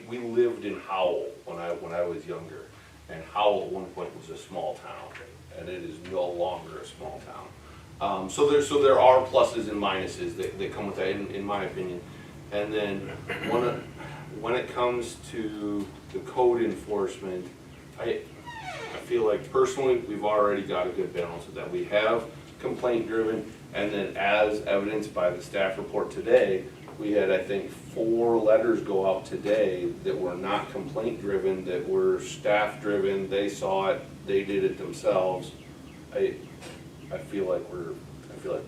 We lived in Howell when I was younger, and Howell at one point was a small town, and it is no longer a small town. So there are pluses and minuses that come with that, in my opinion. And then when it comes to the code enforcement, I feel like personally we've already got a good balance of that. We have complaint driven, and then as evidenced by the staff report today, we had, I think, 4 letters go out today that were not complaint driven, that were staff driven. They saw it, they did it themselves. I feel like we're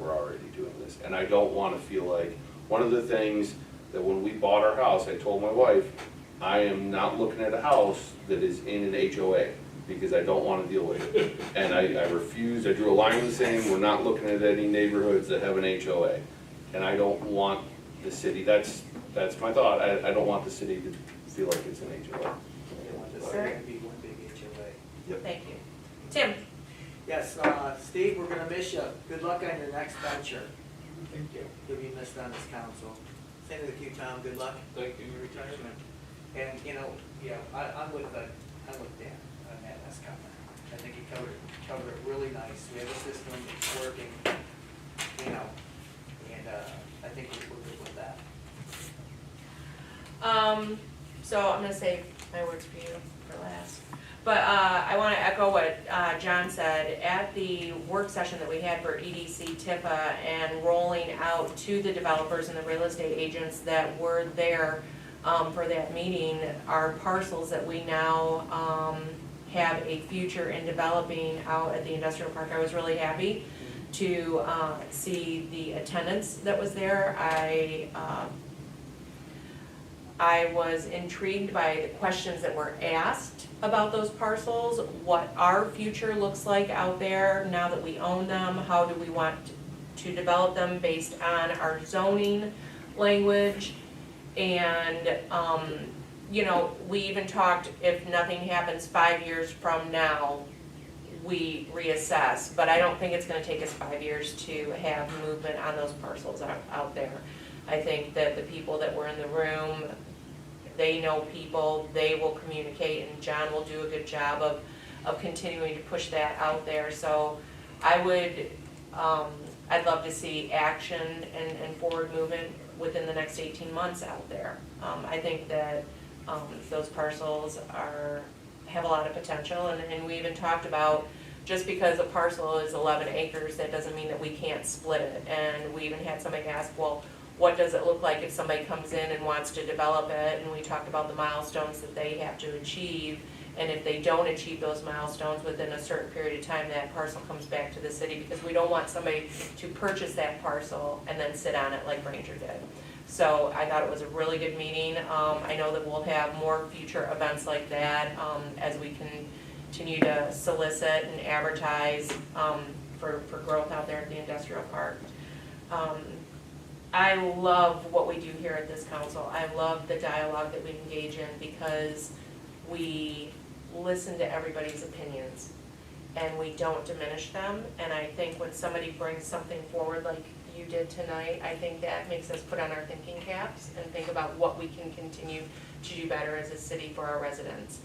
already doing this, and I don't want to feel like, one of the things that when we bought our house, I told my wife, I am not looking at a house that is in an HOA, because I don't want to deal with it. And I refused, I drew a line in the sand, we're not looking at any neighborhoods that have an HOA. And I don't want the city, that's my thought, I don't want the city to feel like it's an HOA. They want this to be one big HOA. Thank you. Tim? Yes, Steve, we're gonna miss you. Good luck on your next venture. Thank you. You'll be missed on this council. Same with you, Tom. Good luck Thank in you. your retirement. And, you know, yeah, I'm with Dan on that last comment. I think he covered it really nice. We have a system, it's working, you know, and, I think we're good with that. So I'm gonna save my words for you for last. But I want to echo what John said. At the work session that we had for EDC TIFA and rolling out to the developers and the real estate agents that were there for that meeting, are parcels that we now have a future in developing out at the industrial park. I was really happy to see the attendance that was there. I was intrigued by the questions that were asked about those parcels, what our future looks like out there now that we own them, how do we want to develop them based on our zoning language. And, you know, we even talked, if nothing happens 5 years from now, we reassess. But I don't think it's gonna take us 5 years to have movement on those parcels out there. I think that the people that were in the room, they know people, they will communicate, and John will do a good job of continuing to push that out there. So I would, I'd love to see action and forward movement within the next 18 months out there. I think that those parcels have a lot of potential, and we even talked about, just because a parcel is 11 acres, that doesn't mean that we can't split it. And we even had somebody ask, well, what does it look like if somebody comes in and wants to develop it? And we talked about the milestones that they have to achieve. And if they don't achieve those milestones within a certain period of time, that parcel comes back to the city, because we don't want somebody to purchase that parcel and then sit on it like Ranger did. So I thought it was a really good meeting. I know that we'll have more future events like that as we continue to solicit and advertise for growth out there at the industrial park. I love what we do here at this council. I love the dialogue that we engage in, because we listen to everybody's opinions and we don't diminish them. And I think when somebody brings something forward like you did tonight, I think that makes us put on our thinking caps and think about what we can continue to do better as a city for our residents.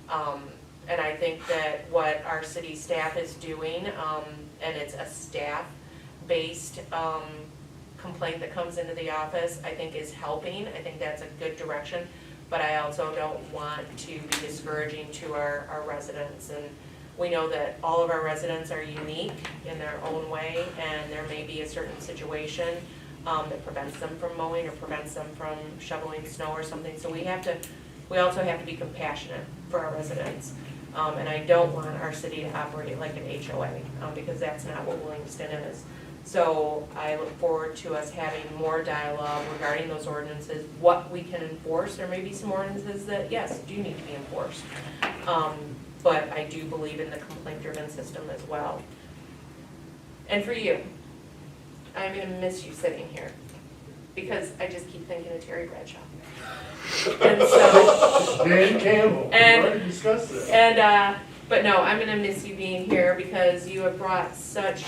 And I think that what our city staff is doing, and it's a staff-based complaint that comes into the office, I think is helping. I think that's a good direction, but I also don't want to be discouraging to our residents. And we know that all of our residents are unique in their own way, and there may be a certain situation that prevents them from mowing or prevents them from shoveling snow or something. So we also have to be compassionate for our residents. And I don't want our city to operate like an HOA, because that's not what Williamston is. So I look forward to us having more dialogue regarding those ordinances, what we can enforce. There may be some ordinances that, yes, do need to be enforced. But I do believe in the complaint-driven system as well. And for you, I'm gonna miss you sitting here, because I just keep thinking of Terry Bradshaw. And so, Dan Campbell, we And- already discussed this. but no, I'm gonna miss you being here, because you have brought such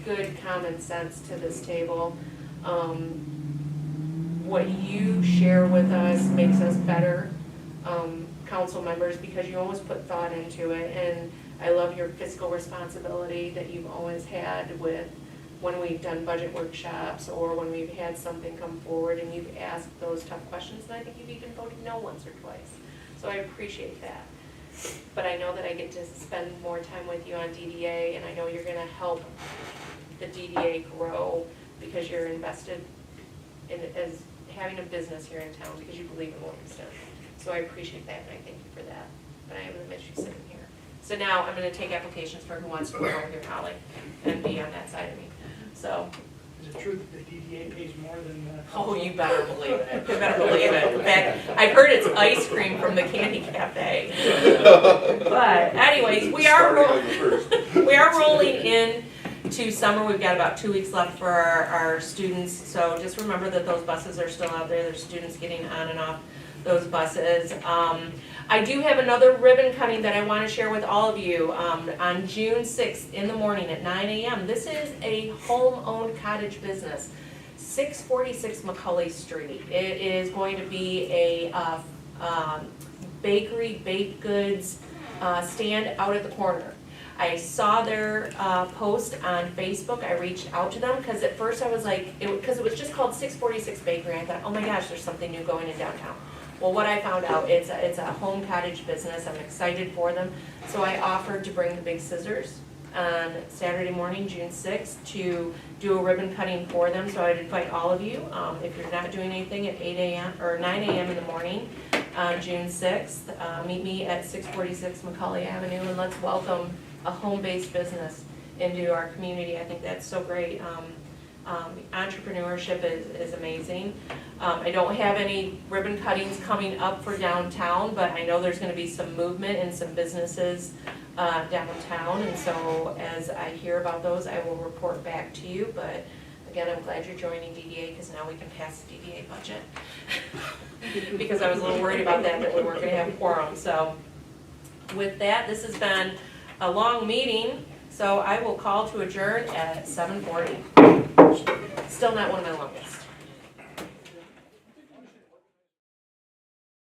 good common sense to this table. What you share with us makes us better council members, because you always put thought into it. And I love your fiscal responsibility that you've always had with when we've done budget workshops or when we've had something come forward and you've asked those tough questions, and I think you've even voted no once or twice. So I appreciate that. But I know that I get to spend more time with you on DDA, and I know you're gonna help the DDA grow, because you're invested in as having a business here in town, because you believe in Williamston. So I appreciate that, and I thank you for that. But I am gonna miss you sitting here. So now I'm gonna take applications for who wants to go over here, Holly, and be on that side of me. So, Is it true that the DDA pays more than? oh, you better believe it. You better believe it. In fact, I've heard it's ice cream from the Candy Cafe. But anyways, we are rolling in to summer. We've got about 2 weeks left for our students. So just remember that those buses are still out there. There's students getting on and off those buses. I do have another ribbon cutting that I want to share with all of you on June 6th in the morning at 9 a.m. This is a home-owned cottage business, 646 McCulley Street. It is going to be a bakery, baked goods stand out at the corner. I saw their post on Facebook. I reached out to them because at first I was like, because it was just called 646 Bakery. I thought, oh my gosh, there's something new going in downtown. Well, what I found out, it's a home cottage business, I'm excited for them. So I offered to bring the big scissors on Saturday morning, June 6th, to do a ribbon cutting for them. So I'd invite all of you, if you're not doing anything, at 8 a.m. or 9 a.m. in the morning on June 6th. Meet me at 646 Macaulay Avenue, and let's welcome a home-based business into our community. I think that's so great. Entrepreneurship is amazing. I don't have any ribbon cuttings coming up for downtown, but I know there's gonna be some movement and some businesses downtown, and so as I hear about those, I will report back to you. But again, I'm glad you're joining DDA, because now we can pass the DDA budget. Because I was a little worried about that we weren't gonna have a quorum. So with that, this has been a long meeting, so I will call to adjourn at 7:40. Still not one of my longest.